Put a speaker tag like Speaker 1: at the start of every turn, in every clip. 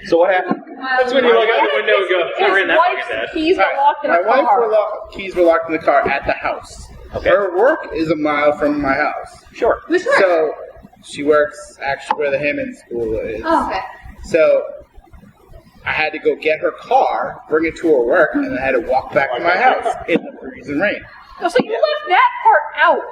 Speaker 1: So what happened?
Speaker 2: That's when you look out the window and go, I ran that fucking dad.
Speaker 3: Keys were locked in a car.
Speaker 4: My wife's keys were locked in the car at the house.
Speaker 1: Okay.
Speaker 4: Her work is a mile from my house.
Speaker 1: Sure.
Speaker 3: Which work?
Speaker 4: So she works actually where the Hammond School is.
Speaker 3: Oh, okay.
Speaker 4: So I had to go get her car, bring it to her work, and then I had to walk back to my house in the freezing rain.
Speaker 3: Oh, so you left that part out.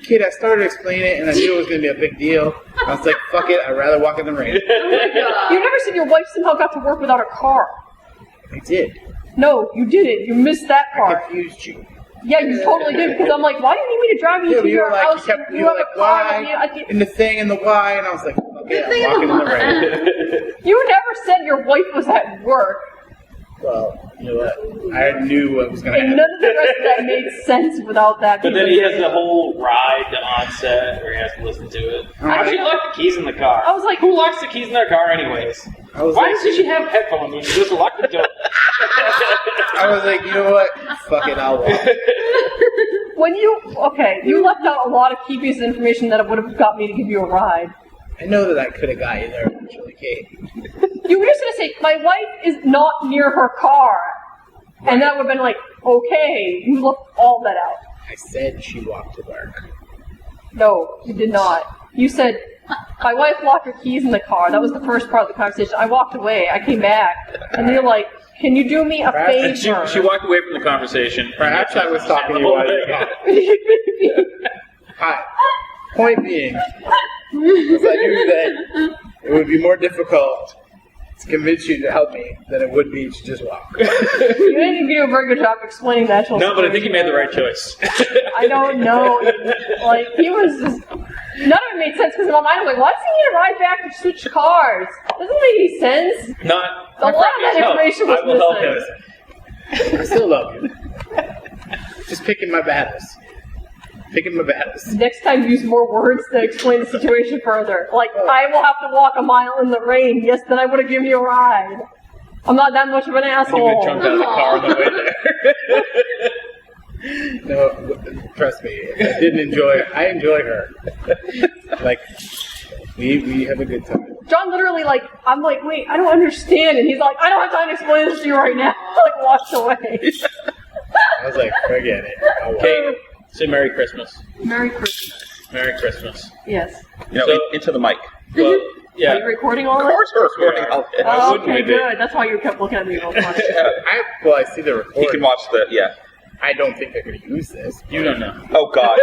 Speaker 4: Kid, I started to explain it, and I knew it was going to be a big deal. I was like, fuck it, I'd rather walk in the rain.
Speaker 3: Oh my God. You never said your wife somehow got to work without a car.
Speaker 4: I did.
Speaker 3: No, you didn't. You missed that
Speaker 4: I
Speaker 3: part.
Speaker 4: confused you.
Speaker 3: Yeah, you totally did, because I'm like, why do you need me to drive you to your house?
Speaker 4: You were like, why? And the thing and the why, and I was like, okay, I'm walking in the rain.
Speaker 3: You never said your wife was at work.
Speaker 4: Well, you know what? I knew what was going to
Speaker 3: And
Speaker 4: happen.
Speaker 3: none of the rest of that made sense without that.
Speaker 2: But then he has the whole ride to onset where he has to listen to it. Why she lock the keys in the car?
Speaker 3: I was like,
Speaker 2: who locks the keys in their car anyways? Why does she have headphones when you just lock the door?
Speaker 4: I was like, you know what? Fuck it, I'll walk.
Speaker 3: You left out a lot of key pieces of information that would have got me to give you a ride.
Speaker 4: I know that I could have got you there eventually, Kate.
Speaker 3: You were just going to say, my wife is not near her car. And that would have been like, okay, you left all that out.
Speaker 4: I said she walked to work.
Speaker 3: No, you did not. You said, my wife locked her keys in the car. That was the first part of the conversation. I walked away. I came back. And you're like, can you do me a favor?
Speaker 2: She walked away from the conversation.
Speaker 4: Perhaps I was talking to you while you were gone. Hi. Point being, because I knew that it would be more difficult to convince you to help me than it would be to just walk.
Speaker 3: You didn't do a very good job explaining that.
Speaker 2: No, but I think you made the right choice.
Speaker 3: I don't know. Like, he was just... None of it made sense because in my mind I'm like, why does he need to ride back to switch cars? Doesn't make any sense. A lot of that information was
Speaker 2: I will help him.
Speaker 4: I still love you. Just picking my battles.
Speaker 3: Next time, use more words to explain the situation further. Like, I will have to walk a mile in the rain. Yes, then I would have given you a ride. I'm not that much of an asshole.
Speaker 2: You jumped out of the car on the way there.
Speaker 4: No, trust me. I didn't enjoy it. I enjoy her. Like, we have a good time.
Speaker 3: John literally, like, I'm like, wait, I don't understand. And he's like, I don't have time to explain this to you right now. Like, walks away.
Speaker 4: I was like, forget it. I'll walk.
Speaker 2: Kate, say Merry Christmas.
Speaker 3: Merry Christmas.
Speaker 2: Merry Christmas.
Speaker 3: Yes.
Speaker 1: Into the mic.
Speaker 2: Well, yeah.
Speaker 3: Are you recording all
Speaker 1: Of
Speaker 3: this?
Speaker 1: course we're recording all this.
Speaker 3: Oh,
Speaker 2: wouldn't
Speaker 3: okay,
Speaker 2: we be?
Speaker 3: good. That's why you kept looking at me real funny.
Speaker 4: I see the recording.
Speaker 1: He can watch
Speaker 4: I don't think they're going to use this.
Speaker 2: You don't know.
Speaker 1: Oh, God.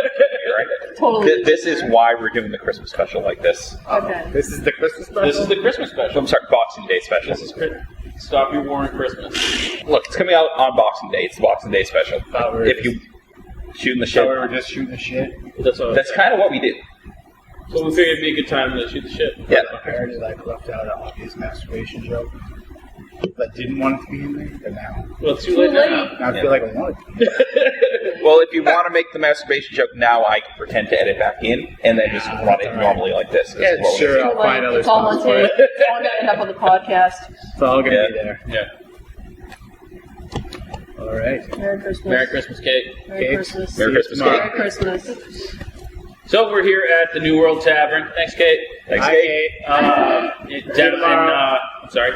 Speaker 1: You're right.
Speaker 3: Totally.
Speaker 1: This is why we're doing the Christmas special like this.
Speaker 3: Okay.
Speaker 4: This is the Christmas special?
Speaker 2: This is the Christmas special.
Speaker 1: I'm sorry, Boxing Day special.
Speaker 2: This is Stop Your War on Christmas.
Speaker 1: Look, it's coming out on Boxing Day. It's the Boxing Day special. If you shooting the shit.
Speaker 4: we were just shooting the shit.
Speaker 1: That's kind of what we do.
Speaker 2: So we figured it'd be a good time to shoot the shit.
Speaker 1: Yeah.
Speaker 4: I already left out an obvious masturbation joke. But didn't want it to be in there, but now.
Speaker 2: Well, it's too late now.
Speaker 4: Now I feel like I want it.
Speaker 1: Well, if you want to make the masturbation joke now, I can pretend to edit back in and then just run it normally like this.
Speaker 4: Yeah, sure, I'll find other
Speaker 3: It's all on
Speaker 4: spots for
Speaker 3: tape.
Speaker 4: it.
Speaker 3: It's all going to end up on the podcast.
Speaker 4: It's all going to be there.
Speaker 2: Yeah.
Speaker 4: All right.
Speaker 3: Merry Christmas.
Speaker 2: Merry Christmas, Kate.
Speaker 3: Merry
Speaker 4: Kate.
Speaker 3: Christmas.
Speaker 1: Merry Christmas,
Speaker 3: Merry
Speaker 1: Kate.
Speaker 3: Christmas.
Speaker 2: So we're here at the New World Tavern. Thanks, Kate.
Speaker 1: Thanks,
Speaker 4: Hi,
Speaker 1: Kate.
Speaker 2: Down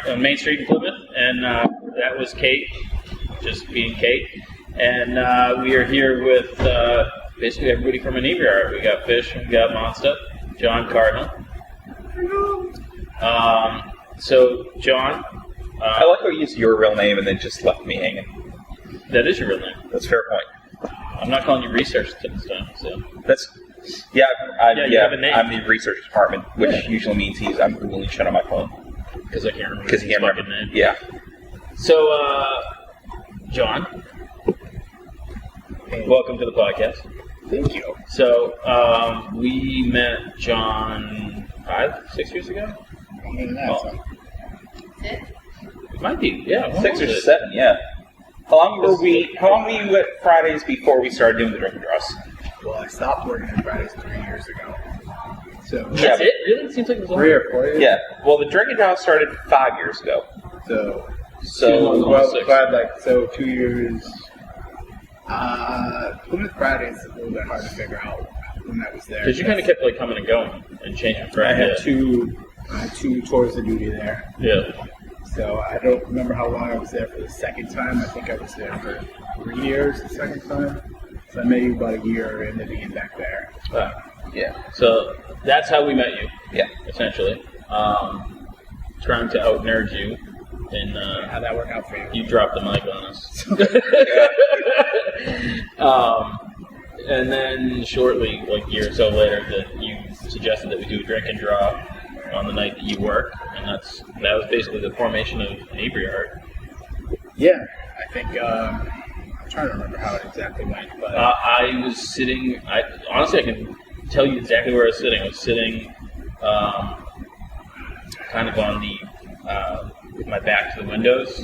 Speaker 2: on Main Street in Plymouth, and that was Kate, just being Kate. And we are here with basically everybody from Inebri-Art. We got Fish, we got Monsta, John Cardinal. So John,
Speaker 1: I like how you used your real name and then just left me hanging.
Speaker 2: that is your real name.
Speaker 1: That's a fair point.
Speaker 2: I'm not calling you research this time, so.
Speaker 1: That's you have a
Speaker 2: name.
Speaker 1: I'm the research department, which usually means I'm googling shit on my phone
Speaker 2: Because I can't remember
Speaker 1: because he
Speaker 2: his
Speaker 1: can't
Speaker 2: fucking
Speaker 1: remember.
Speaker 2: name.
Speaker 1: Yeah.
Speaker 2: So, John, welcome to the podcast.
Speaker 4: Thank you.
Speaker 2: So, we met John 5-6 years ago? It might be, yeah.
Speaker 1: 6 or 7, yeah. How long were you at Fridays before we started doing the drink and draws?
Speaker 4: Well, I stopped working on Fridays 3 years ago. So
Speaker 2: That's it? Really? It seems like it was
Speaker 4: 3 or 4 years.
Speaker 1: Yeah. Well, the drink and draws started 5 years ago.
Speaker 4: So well, glad 2 years. Plymouth Fridays is a little bit hard to figure out when I was there.
Speaker 2: Because you kind of kept coming and going and changing.
Speaker 4: I had 2 2 tours of duty there.
Speaker 2: Yeah.
Speaker 4: So I don't remember how long I was there for the second time. I think I was there for 3 years the second time. So maybe about a year into being back there.
Speaker 1: Yeah.
Speaker 2: So that's how we met you.
Speaker 1: Yeah.
Speaker 2: Essentially. Trying to out-nerd you. And
Speaker 4: How'd that work out for you?
Speaker 2: you dropped the mic on us. And then shortly, like a year or so later, that you suggested that we do a drink and draw on the night that you work, and that was basically the formation of Inebri-Art.
Speaker 4: Yeah, I think I'm trying to remember how it exactly went, but
Speaker 2: I was sitting. Honestly, I can tell you exactly where I was sitting. I was sitting kind of on the with my back to the windows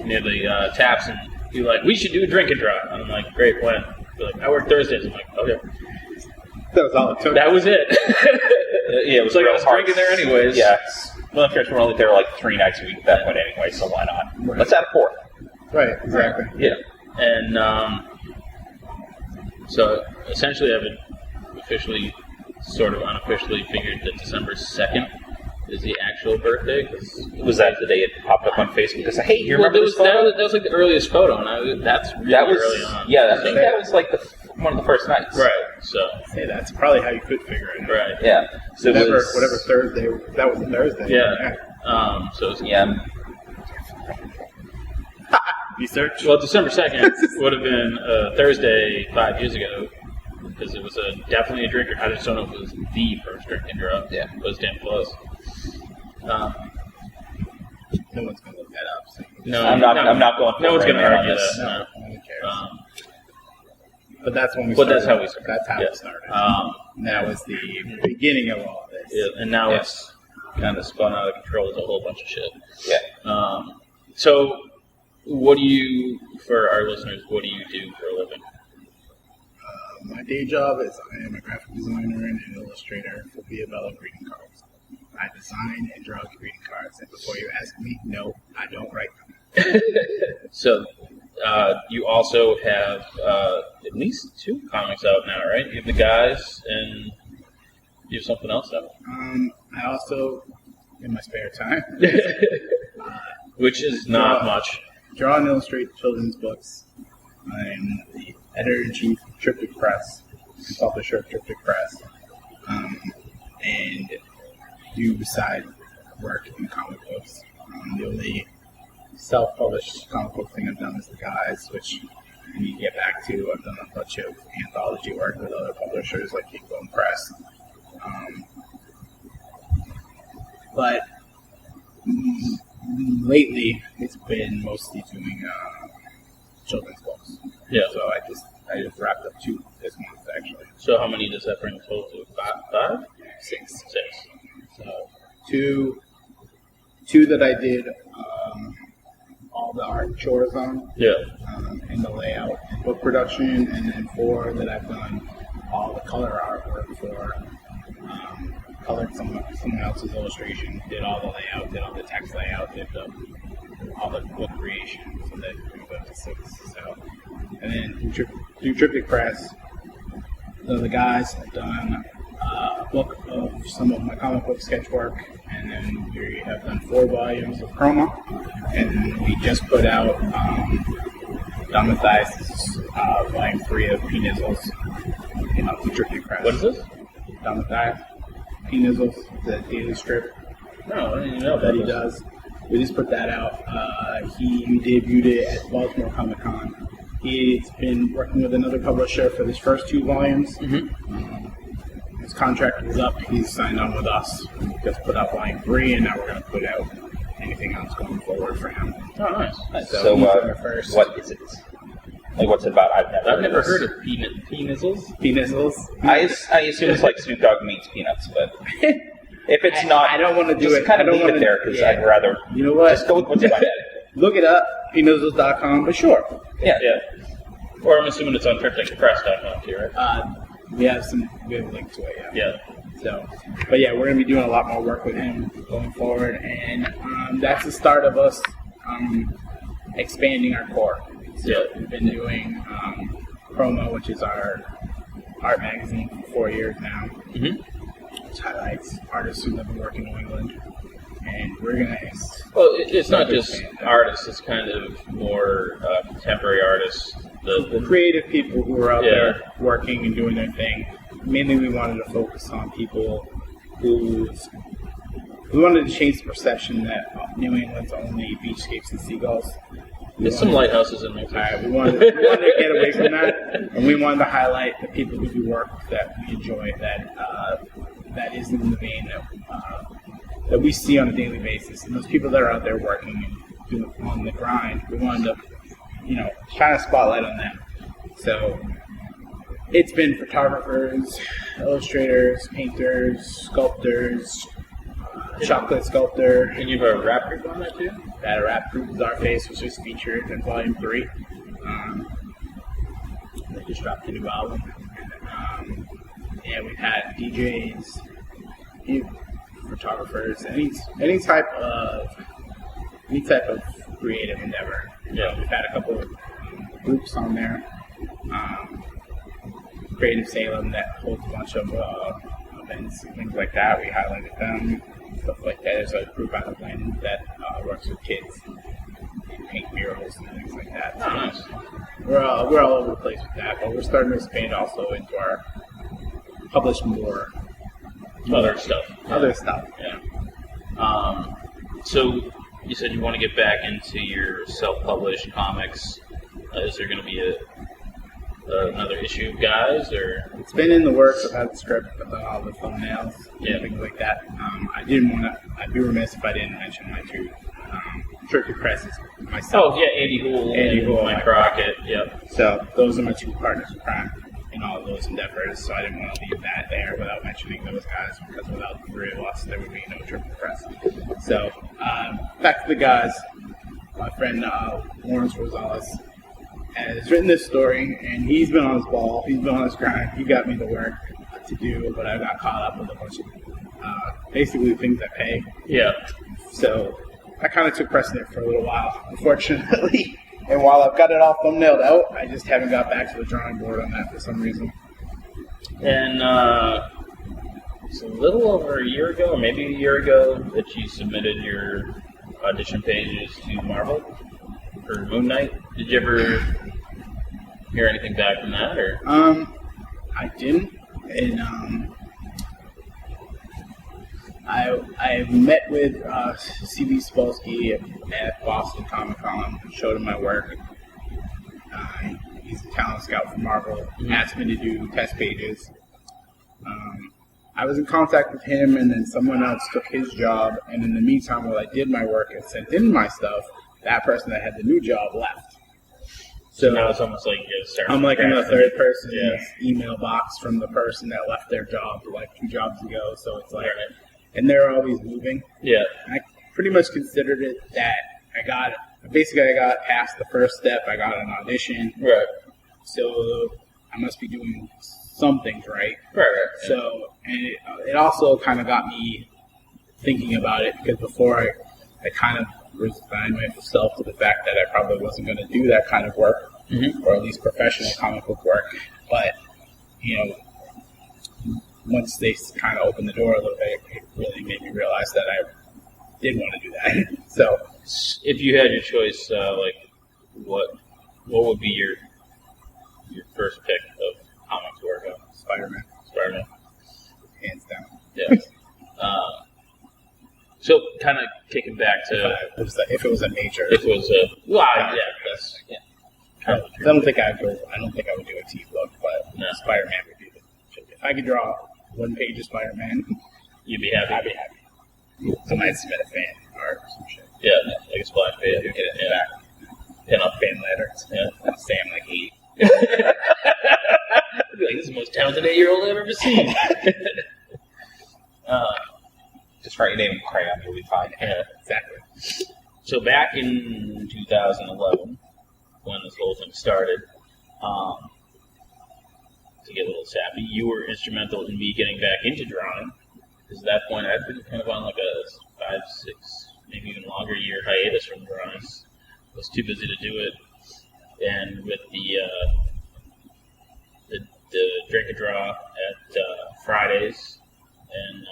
Speaker 2: near the taps, and you're like, "We should do a drink and draw." And I'm like, "Great, when?" You're like, "I work Thursdays." I'm like, "Okay."
Speaker 4: that was all it took.
Speaker 2: That was it.
Speaker 1: Yeah, it was
Speaker 2: like I
Speaker 1: real
Speaker 2: was
Speaker 1: hard.
Speaker 2: drinking there anyways.
Speaker 1: Yeah. Well, in fact, we're only there like 3 nights a week at that point anyway, so why not?
Speaker 4: Right.
Speaker 1: Let's add a 4th.
Speaker 4: Right, exactly.
Speaker 2: Yeah. And so essentially I've officially, sort of unofficially figured that December 2nd is the actual birthday.
Speaker 1: Was that the day it popped up on Facebook? Because hey, you remember
Speaker 2: that
Speaker 1: this photo?
Speaker 2: was like the earliest photo, and that's really
Speaker 1: That was
Speaker 2: early on.
Speaker 1: yeah. I think that was like one of the first nights.
Speaker 2: Right. So
Speaker 4: Hey, that's probably how you could figure it out.
Speaker 2: right.
Speaker 1: Yeah. So it was,
Speaker 4: Whatever Thursday, that was a Thursday.
Speaker 2: Yeah. So it was,
Speaker 1: Yeah.
Speaker 4: Research.
Speaker 2: well, December 2nd would have been Thursday 5 years ago, because it was definitely a drinker. I just don't know if it was the first drink and draw.
Speaker 1: Yeah.
Speaker 2: It was damn close.
Speaker 4: No one's gonna look that up. So
Speaker 2: No,
Speaker 1: I'm not going.
Speaker 2: No one's
Speaker 1: right
Speaker 2: going to
Speaker 1: now
Speaker 2: argue
Speaker 1: on this.
Speaker 2: that.
Speaker 4: no one cares.
Speaker 2: No.
Speaker 4: But that's when we
Speaker 2: But
Speaker 4: started.
Speaker 2: that's how we started.
Speaker 4: That's how
Speaker 2: Yeah.
Speaker 4: it started.
Speaker 2: Um,
Speaker 4: And that was the beginning of all of this.
Speaker 2: yeah, and now
Speaker 1: Yeah.
Speaker 2: it's kind of spun out of control. It's a whole bunch of shit.
Speaker 1: Yeah.
Speaker 2: So, what do you, for our listeners, what do you do for a living?
Speaker 4: My day job is I am a graphic designer and an illustrator for Via Bella greeting cards. I design and draw greeting cards, and before you ask me, no, I don't write them.
Speaker 2: So, you also have at least 2 comics out now, right? You have The Guys, and you have something else out.
Speaker 4: I also, in my spare time,
Speaker 2: Which is not much.
Speaker 4: draw and illustrate children's books. I'm the editor-in-chief of Triptych Press, and publisher of Triptych Press, and do side work in comic books. The only self-published comic book thing I've done is The Guys, which I need to get back to. I've done a bunch of anthology work with other publishers like Keystone Press. But lately, it's been mostly doing children's books.
Speaker 2: Yeah.
Speaker 4: So I just wrapped up 2 this month, actually.
Speaker 2: So, how many does that bring total to? 5?
Speaker 4: 6.
Speaker 2: 6.
Speaker 4: So two that I did all the art chores on,
Speaker 2: Yeah.
Speaker 4: and the layout and book production, and then 4 that I've done all the color artwork for. Colored someone else's illustration, did all the layout, did all the text layout, did all the book creation, so that brings up to 6. So, and then through Triptych Press, the guys have done a book of some of my comic book sketch work, and then we have done 4 volumes of chroma, and then we just put out Don Mathias' volume 3 of P-Nizzles through Triptych Press.
Speaker 2: What is this?
Speaker 4: Don Mathias. P-Nizzles, the daily strip
Speaker 2: No, I didn't even know
Speaker 4: that he
Speaker 2: was.
Speaker 4: does. We just put that out. He debuted it at Baltimore Comic Con. He's been working with another publisher for his first 2 volumes. His contract was up. He's signed on with us. We just put out volume 3, and now we're going to put out anything else going forward for him.
Speaker 2: Oh, nice.
Speaker 1: So,
Speaker 4: he's our first.
Speaker 1: what is it? Like, what's it about? I've
Speaker 2: Never heard
Speaker 1: this.
Speaker 2: of P-Nizzles.
Speaker 4: P-Nizzles.
Speaker 1: I assume it's like Snoop Dogg meets Peanuts, but if it's not,
Speaker 4: I don't want to do
Speaker 1: just
Speaker 4: it.
Speaker 1: kind
Speaker 4: I
Speaker 1: of
Speaker 4: don't
Speaker 1: leave
Speaker 4: wanna,
Speaker 1: it there because
Speaker 4: yeah.
Speaker 1: I'd rather
Speaker 4: You know what?
Speaker 1: just go with what's in my head.
Speaker 4: Look it up. Pnizzles.com, but sure.
Speaker 1: Yeah.
Speaker 2: Yeah. Or I'm assuming it's on TriptychPress.com too, right?
Speaker 4: We have a link to it, yeah.
Speaker 2: Yeah.
Speaker 4: So, but yeah, we're going to be doing a lot more work with him going forward, and that's the start of us expanding our core. So
Speaker 2: Yeah.
Speaker 4: we've been doing Chroma, which is our art magazine, for 4 years now. which highlights artists who live and work in New England. And we're going to...
Speaker 2: Well, it's not just artists, it's kind of more contemporary artists.
Speaker 4: The creative people who are out there working and doing their thing. Mainly we wanted to focus on people who... We wanted to change the perception that New England's only beachscapes and seagulls.
Speaker 2: There's some lighthouses in there.
Speaker 4: We wanted to get away from that, and we wanted to highlight the people who do work that we enjoy, that is in the vein that we see on a daily basis. And those people that are out there working and doing on the grind, we wanted to, shine a spotlight on them. So it's been photographers, illustrators, painters, sculptors, chocolate sculptor.
Speaker 2: And you have a rap group on that too?
Speaker 4: That rap group is Our Face, which is featured in Volume 3. They just dropped a new album. We've had DJs, photographers, any type of creative endeavor.
Speaker 2: Yeah.
Speaker 4: We've had a couple of groups on there. Creative Salem that holds a bunch of events and things like that. We highlighted them. Stuff like that. There's a group out of Lynn that works with kids and paint murals and things like that. So
Speaker 2: nice.
Speaker 4: We're all over the place with that, but we're starting to expand also into our publish more
Speaker 2: Other stuff.
Speaker 4: Yeah.
Speaker 2: So you said you want to get back into your self-published comics. Is there going to be another issue of Guys, or
Speaker 4: it's been in the works. I've had the script, all the thumbnails, things like that. I'd be remiss if I didn't mention my two Turkey presses myself.
Speaker 2: Oh yeah, Andy Hool and Mike Crockett. Yep.
Speaker 4: So those are my two partners in crime in all of those endeavors. So I didn't want to leave that there without mentioning those guys, because without the three of us, there would be no Turkey Press. So back to the guys. My friend Lawrence Rosales has written this story, and he's been on his ball. He's been on his grind. He got me the work to do, but I got caught up with a bunch of basically things that pay.
Speaker 2: Yeah.
Speaker 4: So I kind of took precedent for a little while, unfortunately. And while I've got it all thumbnailed out, I just haven't got back to the drawing board on that for some reason.
Speaker 2: And it's a little over a year ago, or maybe a year ago, that you submitted your audition pages to Marvel for Moon Knight. Did you ever hear anything back from that, or?
Speaker 4: I didn't, and I met with C.B. Spolsky at Boston Comic Con, showed him my work. He's a talent scout for Marvel. Asked me to do test pages. I was in contact with him, and then someone else took his job. And in the meantime, while I did my work and sent in my stuff, that person that had the new job left.
Speaker 2: So now it's almost like
Speaker 4: I'm like in the third person's email box from the person that left their job like 2 jobs ago. So it's like, and they're always moving.
Speaker 2: Yeah.
Speaker 4: I pretty much considered it that I got past the first step. I got an audition.
Speaker 2: Right.
Speaker 4: So I must be doing some things right.
Speaker 2: Right.
Speaker 4: So, and it also kind of got me thinking about it, because before I kind of resigned myself to the fact that I probably wasn't going to do that kind of work, or at least professional comic book work. But, once they kind of opened the door a little bit, it really made me realize that I did want to do that. So,
Speaker 2: if you had your choice, what would be your first pick of comics to work on? Spider-Man.
Speaker 4: Hands down.
Speaker 2: Yeah. So, kind of kicking back to
Speaker 4: if it was a major.
Speaker 2: If it was a that's
Speaker 4: I don't think I would do a team book, but Spider-Man would be the. If I could draw 1 page of Spider-Man,
Speaker 2: you'd be happy.
Speaker 4: I'd be happy. Somebody submit a fan art or some shit.
Speaker 2: Yeah, like a splash page.
Speaker 4: Get it in the back.
Speaker 2: Pin up
Speaker 4: fan letters.
Speaker 2: Yeah.
Speaker 4: Say I'm like 8.
Speaker 2: I'd be like, this is the most talented 8-year-old I've ever seen.
Speaker 1: Just write your name in crayon, you'll be fine.
Speaker 2: Yeah,
Speaker 4: Exactly.
Speaker 2: So back in 2011, when this whole thing started, to get a little sappy, you were instrumental in me getting back into drawing. Because at that point, I'd been kind of on like a 5, 6, maybe even longer year hiatus from drawings. I was too busy to do it. And with the Drink a Draw at Fridays, and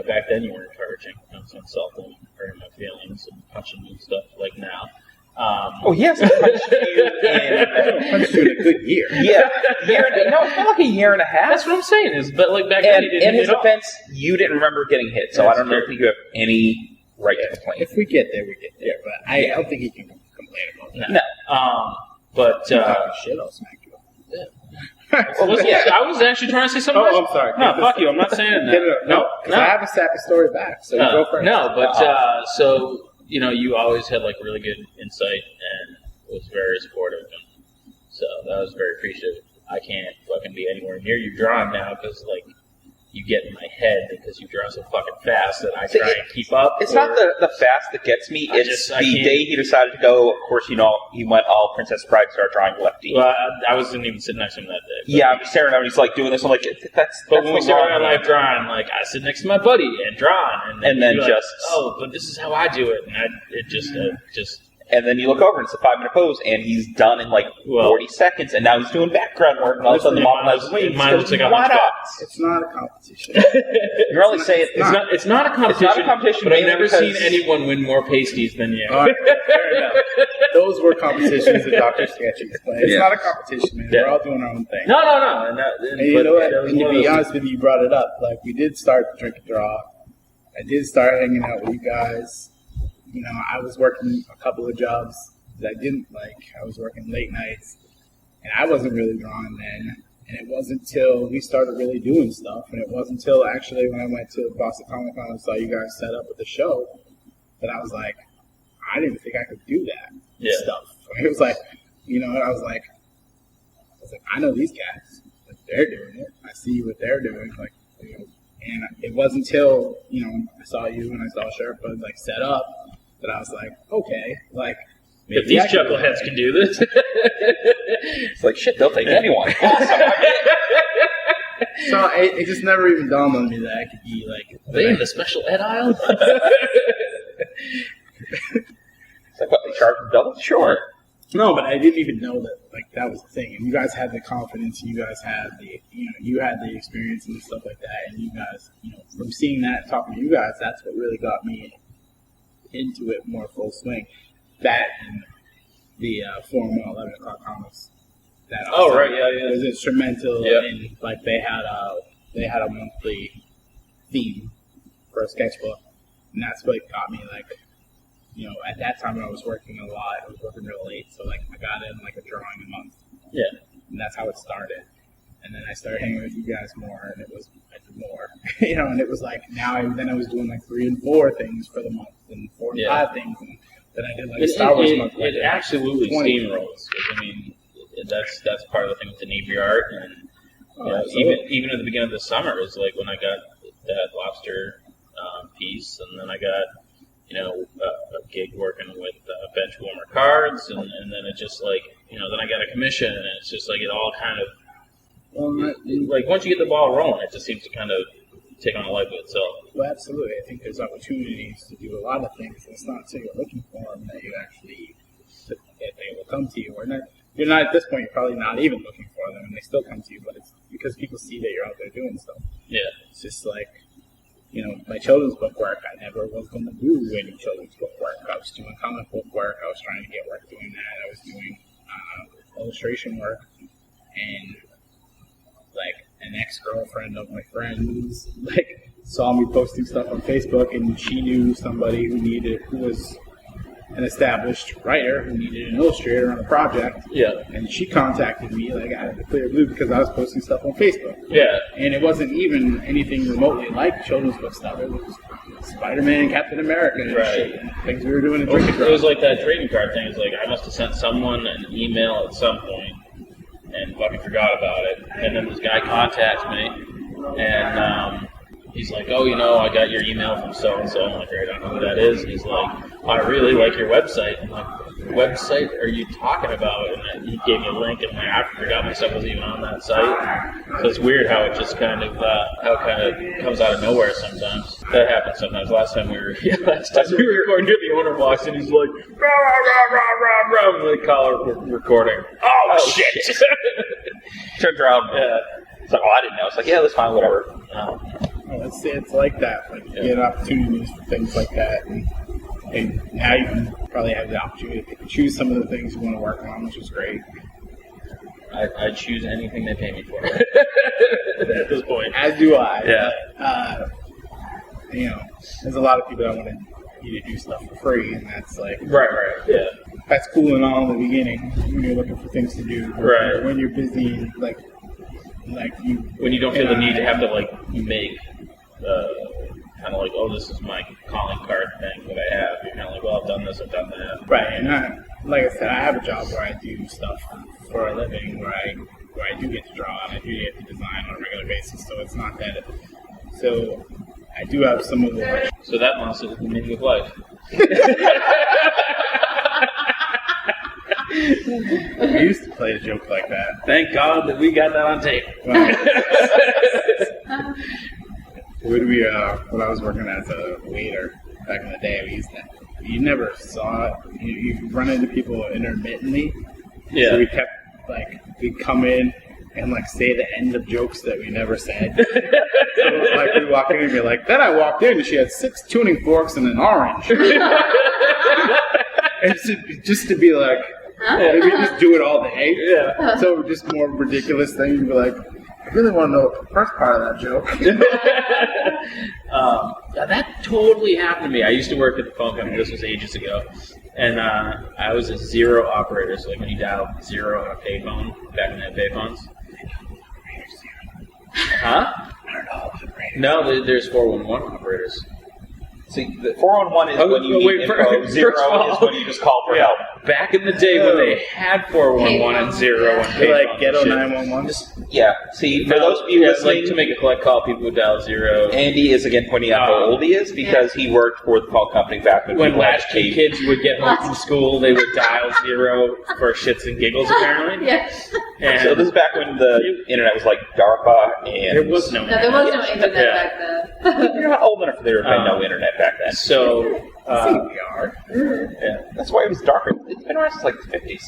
Speaker 2: back then you were encouraging. I was insulting, hurting my feelings, and punching and stuff like now.
Speaker 1: Yes, I punched you in a good year. Yeah, it's been like a year and a half.
Speaker 2: That's what I'm saying. But like back then,
Speaker 1: in his defense, you didn't remember getting hit, so I don't think you have any right to complain.
Speaker 4: If we get there, we get there. But I don't think he can complain about that.
Speaker 2: No. But
Speaker 4: shit, I'll smack you.
Speaker 2: I was actually trying to say something.
Speaker 4: I'm sorry.
Speaker 2: No, fuck you. I'm not saying that.
Speaker 4: No, because I have a sappy story back. So you go first.
Speaker 2: No, but so you always had like really good insight and was very supportive, and so that was very appreciative. I can't fucking be anywhere near you drawing now because like you get in my head because you draw so fucking fast that I try and keep up.
Speaker 1: It's not the fast that gets me. It's the day he decided to go. Of course, he went all Princess Bride, start drawing lefty.
Speaker 2: Well, I wasn't even sitting next to him that day.
Speaker 1: Yeah, I'm just staring at him. He's like doing this. I'm like, that's.
Speaker 2: But when we started our live drawing, like I sit next to my buddy and drawing, and then just but this is how I do it, and it just.
Speaker 1: And then you look over and it's a 5-minute pose, and he's done in like 40 seconds, and now he's doing background work, and all of a sudden the mom has wings.
Speaker 2: Mine looks like a hunchback.
Speaker 4: It's not a competition.
Speaker 1: You're only saying
Speaker 2: it's not a competition.
Speaker 1: It's not a competition,
Speaker 2: but I've never seen anyone win more pasties than you.
Speaker 4: All right, fair enough. Those were competitions that Dr. Sketch explained. It's not a competition, man. We're all doing our own thing.
Speaker 2: No.
Speaker 4: And you know what? And to be honest with you, you brought it up. Like, we did start the Drink and Draw. I did start hanging out with you guys. I was working a couple of jobs that I didn't like. I was working late nights, and I wasn't really drawing then. And it wasn't until we started really doing stuff, and it wasn't until actually when I went to Boston Comic Con and saw you guys set up with the show that I was like, I didn't think I could do that stuff. It was like, I was like, I know these guys. Like, they're doing it. I see what they're doing. Like, and it wasn't until I saw you and I saw Sherpa like set up that I was like, okay, like
Speaker 2: if these chuckleheads can do this,
Speaker 1: it's like shit. They'll take anyone.
Speaker 4: So it just never even dawned on me that I could be like
Speaker 2: they in the special ed aisle.
Speaker 1: It's like what they charge them double? Sure.
Speaker 4: No, but I didn't even know that was the thing. And you guys had the confidence, and you guys had you had the experience and stuff like that. And you guys, from seeing that, talking to you guys, that's what really got me into it more full swing. That and the Forum 11 o'clock comics. That also was instrumental in like they had a monthly theme for a sketchbook, and that's what got me like. At that time I was working a lot. I was working real late, so like I got in like a drawing a month. Yeah, and that's how it started. And then I started hanging with you guys more, and it was more, and it was like then I was doing like 3 and 4 things for the month, and 4 and 5 things, and then I did like Star Wars month.
Speaker 2: It absolutely steamrolls. I mean, that's part of the thing with Inebri-Art, and even at the beginning of the summer is like when I got that lobster piece, and then I got a gig working with bench warmer cards, and then it just like then I got a commission, and it's just like it all kind of. Like once you get the ball rolling, it just seems to kind of take on a life of itself.
Speaker 4: Well, absolutely. I think there's opportunities to do a lot of things. It's not until you're looking for them that you actually that they will come to you. Or not, you're not at this point. You're probably not even looking for them, and they still come to you. But it's because people see that you're out there doing stuff. Yeah. It's just like my children's book work. I never was going to do any children's book work. I was doing comic book work. I was trying to get work doing that. I was doing illustration work, and like an ex-girlfriend of my friend's like saw me posting stuff on Facebook, and she knew somebody who was an established writer who needed an illustrator on a project. Yeah. And she contacted me like out of the clear blue because I was posting stuff on Facebook. Yeah. And it wasn't even anything remotely like children's book stuff. It was Spider-Man and Captain America and shit, and things we were doing in Drink and Draw.
Speaker 2: It was like that trading card thing. It's like I must have sent someone an email at some point and fucking forgot about it. And then this guy contacts me, and he's like, oh, I got your email from so-and-so. I'm like, I don't know who that is. And he's like, I really like your website. I'm like, what website are you talking about? And he gave me a link, and I forgot my stuff was even on that site. So it's weird how it just kind of comes out of nowhere sometimes. That happens sometimes. Last time we were recording here, the owner walks in, he's like, rah, rah, rah, rah, rah, rah, with the collar recording. Oh, shit!
Speaker 1: Turned around. Yeah. It's like, I didn't know. It's like, yeah, that's fine, whatever.
Speaker 4: It's like that. Like, you get opportunities for things like that. And now you can probably have the opportunity to pick and choose some of the things you want to work on, which is great.
Speaker 2: I choose anything they pay me for at this point.
Speaker 4: As do I.
Speaker 2: Yeah.
Speaker 4: There's a lot of people that want you to do stuff for free, and that's like...
Speaker 2: Right, yeah.
Speaker 4: That's cool and all in the beginning when you're looking for things to do.
Speaker 2: Right.
Speaker 4: When you're busy, like you...
Speaker 2: When you don't feel the need to have to, like, make... kind of like, oh, this is my calling card thing that I have. You're kind of like, well, I've done this, I've done that.
Speaker 4: Right, and like I said, I have a job where I do stuff for a living, where I do get to draw and I do get to design on a regular basis, so it's not that. So I do have some of the...
Speaker 2: So that monster is the meaning of life.
Speaker 4: I used to play a joke like that.
Speaker 2: Thank God that we got that on tape.
Speaker 4: When I was working as a waiter back in the day, you never saw it. You run into people intermittently.
Speaker 2: Yeah.
Speaker 4: So we'd come in and say the end of jokes that we never said. So we'd walk in and be like, then I walked in and she had 6 tuning forks and an orange. And just to be like, we just do it all day.
Speaker 2: Yeah.
Speaker 4: So just more ridiculous things. You'd be like, I really want to know the first part of that joke.
Speaker 2: That totally happened to me. I used to work at the phone company. This was ages ago. And I was a 0 operator. So when you dial 0 on a payphone, back in the payphones. Huh?
Speaker 4: I don't know.
Speaker 2: No, there's 411 operators.
Speaker 1: See, the 411 is when you need info. 0 is when you just call for help.
Speaker 2: Back in the day when they had 411 and 0 and payphones.
Speaker 4: Like ghetto 911?
Speaker 1: Yeah. See, for those of you listening,
Speaker 2: to make a collect call, people would dial 0.
Speaker 1: Andy is again pointing out how old he is because he worked for the call company back when
Speaker 2: latchkey kids would get home from school, they would dial 0 for shits and giggles, apparently.
Speaker 3: Yes.
Speaker 1: And so this is back when the internet was like DARPA and...
Speaker 2: There was no internet.
Speaker 3: There was no internet back then.
Speaker 1: You're not old enough for there to have no internet back then.
Speaker 2: So...
Speaker 4: we are.
Speaker 1: Yeah, that's why it was darker. It's been around since like the 50s.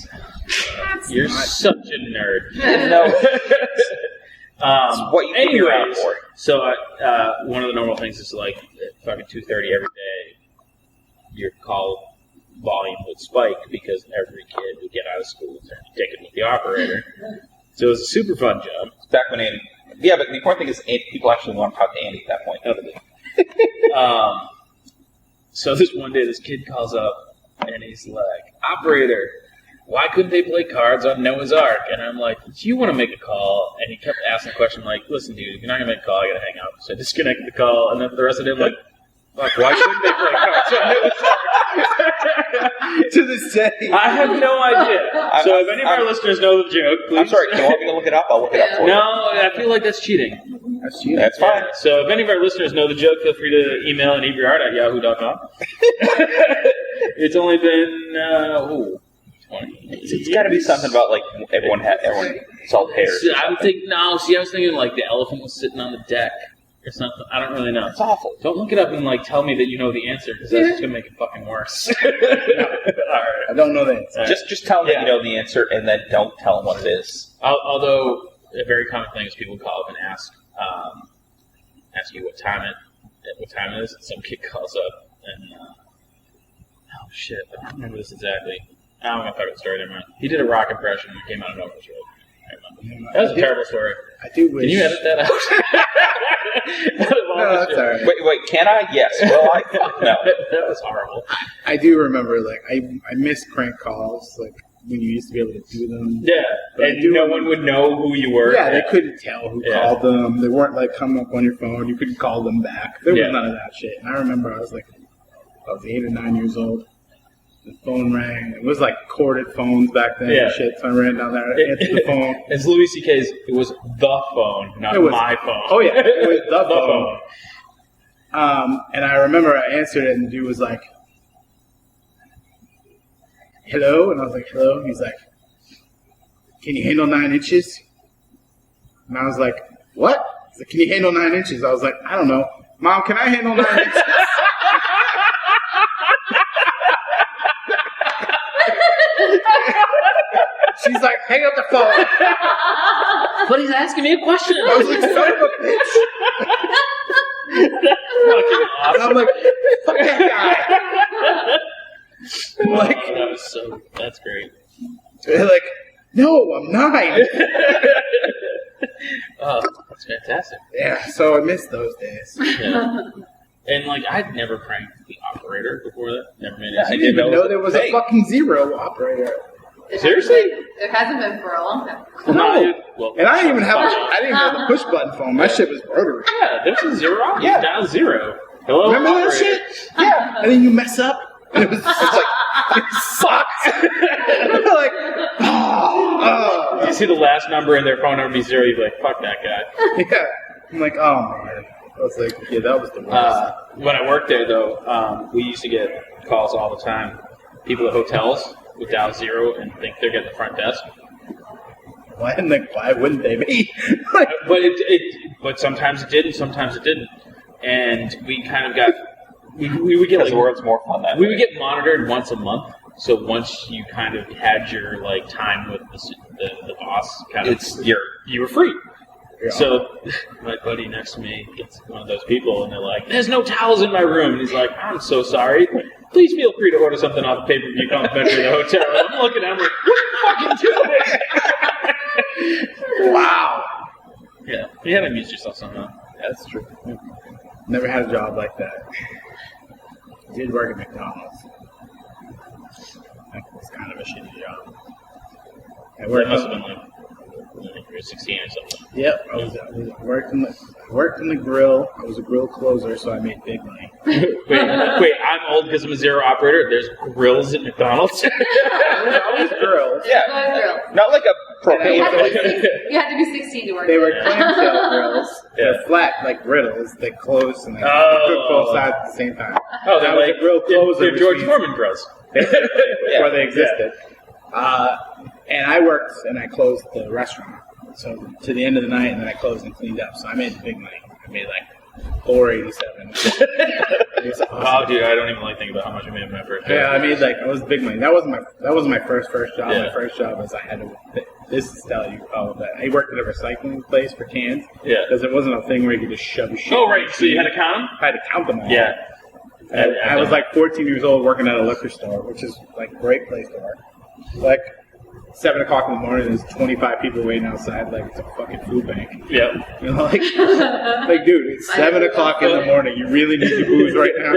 Speaker 2: You're such a nerd.
Speaker 1: No. What you think you're around for.
Speaker 2: So one of the normal things is like at fucking 2:30 every day, your call volume would spike because every kid would get out of school and turn a ticket with the operator. So it was a super fun job.
Speaker 1: It's back when Andy... Yeah, but the important thing is people actually want to talk to Andy at that point.
Speaker 2: So this one day, this kid calls up, and he's like, operator, why couldn't they play cards on Noah's Ark? And I'm like, do you want to make a call? And he kept asking the question like, listen, dude, if you're not going to make a call, I got to hang up. So I disconnected the call, and then the rest of the day, I'm like, fuck, why couldn't they play cards on Noah's Ark?
Speaker 4: To this day.
Speaker 2: I have no idea. So if any of our listeners know the joke, please.
Speaker 1: I'm sorry, do you want me to look it up? I'll look it up for you.
Speaker 2: No, I feel like that's cheating.
Speaker 1: That's fine.
Speaker 2: So if any of our listeners know the joke, feel free to email Inebri-Art@yahoo.com. It's only been 20.
Speaker 1: It's got to be something about like everyone salt hairs.
Speaker 2: I was thinking like the elephant was sitting on the deck or something. I don't really know.
Speaker 1: It's awful.
Speaker 2: Don't look it up and tell me that you know the answer because that's just gonna make it fucking worse. All right.
Speaker 4: I don't know the answer.
Speaker 1: Just tell them that you know the answer and then don't tell them what it is.
Speaker 2: Although a very common thing is people call up and ask you what time it is. And some kid calls up and oh shit, I don't remember this exactly. I'm gonna talk about the story. Never mind. He did a rock impression and it came out of nowhere. That was a terrible story.
Speaker 4: I do wish.
Speaker 2: Can you edit that out?
Speaker 4: No, that's all right.
Speaker 1: Wait, can I? Yes. Well, no.
Speaker 2: That was horrible.
Speaker 4: I do remember, I miss prank calls, when you used to be able to do them.
Speaker 2: Yeah,
Speaker 4: but
Speaker 2: and no one would know who you were.
Speaker 4: Yeah, they couldn't tell who called them. They weren't, coming up on your phone. You couldn't call them back. There was none of that shit. And I remember I was 8 or 9 years old. The phone rang. It was corded phones back then and shit. So I ran down there and answered the phone.
Speaker 2: It's Louis C.K.'s. It was the phone, not my phone.
Speaker 4: Oh yeah, it was the phone. And I remember I answered it, and the dude was like, "Hello," and I was like, "Hello." And he's like, "Can you handle 9 inches?" And I was like, "What?" He's like, "Can you handle 9 inches?" I was like, "I don't know, Mom. Can I handle 9 inches?" She's like, hang up the phone.
Speaker 2: But he's asking me a question.
Speaker 4: I was like, son of a bitch. I'm like, fuck that guy. Like,
Speaker 2: that's great.
Speaker 4: They're like, no, I'm 9.
Speaker 2: Oh, that's fantastic.
Speaker 4: Yeah, so I miss those days.
Speaker 2: Yeah. And like, I'd never pranked the operator before that. Never made it.
Speaker 4: I didn't even know there was a fucking 0 operator.
Speaker 2: Seriously?
Speaker 5: It hasn't been for a long time.
Speaker 4: No.
Speaker 2: Well,
Speaker 4: And I didn't even have the push button phone. My shit was rotary.
Speaker 2: Yeah, there's a 0.
Speaker 1: Yeah.
Speaker 2: Down 0. Hello,
Speaker 4: Remember that
Speaker 2: operator.
Speaker 4: shit? Yeah. And then you mess up. And it's like, it sucks. Like,
Speaker 2: You see the last number and their phone number be 0, you'd be like, fuck that guy.
Speaker 4: yeah. I'm like, oh man. I was like, yeah, that was the worst.
Speaker 2: When I worked there, though, we used to get calls all the time. People at hotels would dial 0 and think they're getting the front desk.
Speaker 4: Why wouldn't they be? Like,
Speaker 2: But sometimes it did and sometimes it didn't. And we kind of got... We would get
Speaker 1: Because the world's more fun that way.
Speaker 2: We would get monitored once a month. So once you kind of had your like time with the boss, you were free.
Speaker 4: Yeah.
Speaker 2: So my buddy next to me gets one of those people, and they're like, "There's no towels in my room," and he's like, "I'm so sorry. Please feel free to order something off the pay-per-view complimentary at the hotel." And I'm looking at him like, "What are you fucking doing?"
Speaker 4: wow.
Speaker 2: Yeah, you had to amuse yourself somehow.
Speaker 4: That's true. Never had a job like that. Did work at McDonald's. That was kind of a shitty job.
Speaker 2: That must have been like you were 16 or something.
Speaker 4: Yep, I worked in the grill. I was a grill closer, so I made big money.
Speaker 2: wait, I'm old because I'm a 0 operator. There's grills at McDonald's.
Speaker 4: Always grills.
Speaker 1: Yeah. Not like a propane.
Speaker 5: You had to be 16 to work
Speaker 4: They
Speaker 5: there.
Speaker 4: were clamshell grills. They're flat, like griddles. They close and they cook both sides at the same time.
Speaker 2: Oh,
Speaker 4: that
Speaker 2: they're
Speaker 4: was
Speaker 2: like
Speaker 4: a grill closer.
Speaker 2: They're George
Speaker 4: which
Speaker 2: Foreman grills.
Speaker 4: before they existed. And I worked and I closed the restaurant. So to the end of the night, and then I closed and cleaned up. So I made big money. I made like $487.
Speaker 2: Wow, dude, I don't even like thinking about how much I made in my first job.
Speaker 4: Yeah, I made like, it was big money. That wasn't my first job.
Speaker 2: Yeah.
Speaker 4: My first job was I had to. This is tell you all of that. I worked at a recycling place for cans.
Speaker 2: Yeah.
Speaker 4: Because it wasn't a thing where you could just shove shit.
Speaker 2: Oh, right. So you had to count them?
Speaker 4: I had to count them all.
Speaker 2: Yeah.
Speaker 4: I was like 14 years old working at a liquor store, which is like a great place to work. Like 7 o'clock in the morning, there's 25 people waiting outside like it's a fucking food bank.
Speaker 2: Yeah.
Speaker 4: You know, like dude, it's 7 o'clock in the morning. You really need your booze right now.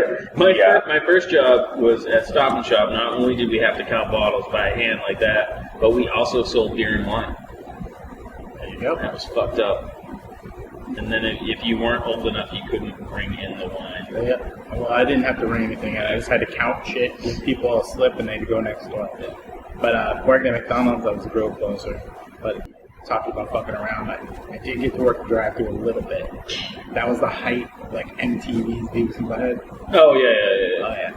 Speaker 2: My first job was at Stop and Shop. Not only did we have to count bottles by hand like that, but we also sold beer and wine.
Speaker 4: There you go.
Speaker 2: That was fucked up. And then if you weren't old enough, you couldn't bring in the wine.
Speaker 4: Yeah. Well, I didn't have to ring anything in. I just had to count shit. Give people all slip and they'd go next door. But working at McDonald's, I was a grill closer. But talking about fucking around, I did get to work the drive-thru a little bit. That was the height of like MTV's Beavis and Butthead.
Speaker 2: Oh, yeah.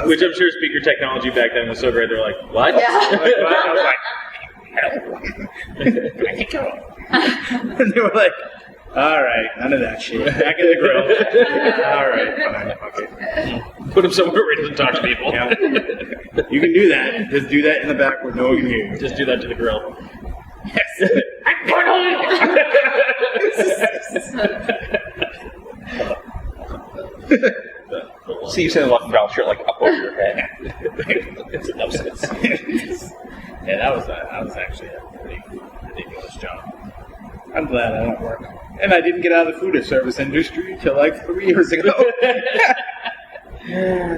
Speaker 2: Which I'm sure speaker technology back then was so great. They're like, what?
Speaker 5: Yeah.
Speaker 4: I was like, and they were like, all right, none of that shit. Back in the grill. All right, fine, okay.
Speaker 2: Put them somewhere where he doesn't talk to people.
Speaker 4: Yeah. You can do that. Just do that in the back where no one can hear you.
Speaker 2: Just do that to the grill.
Speaker 4: Yes.
Speaker 1: See you sitting in a Lucky Valve shirt like up over your head.
Speaker 2: It's a nuisance.
Speaker 4: Yeah, that was actually a pretty ridiculous job. I'm glad I don't work. And I didn't get out of the food service industry until like 3 years ago.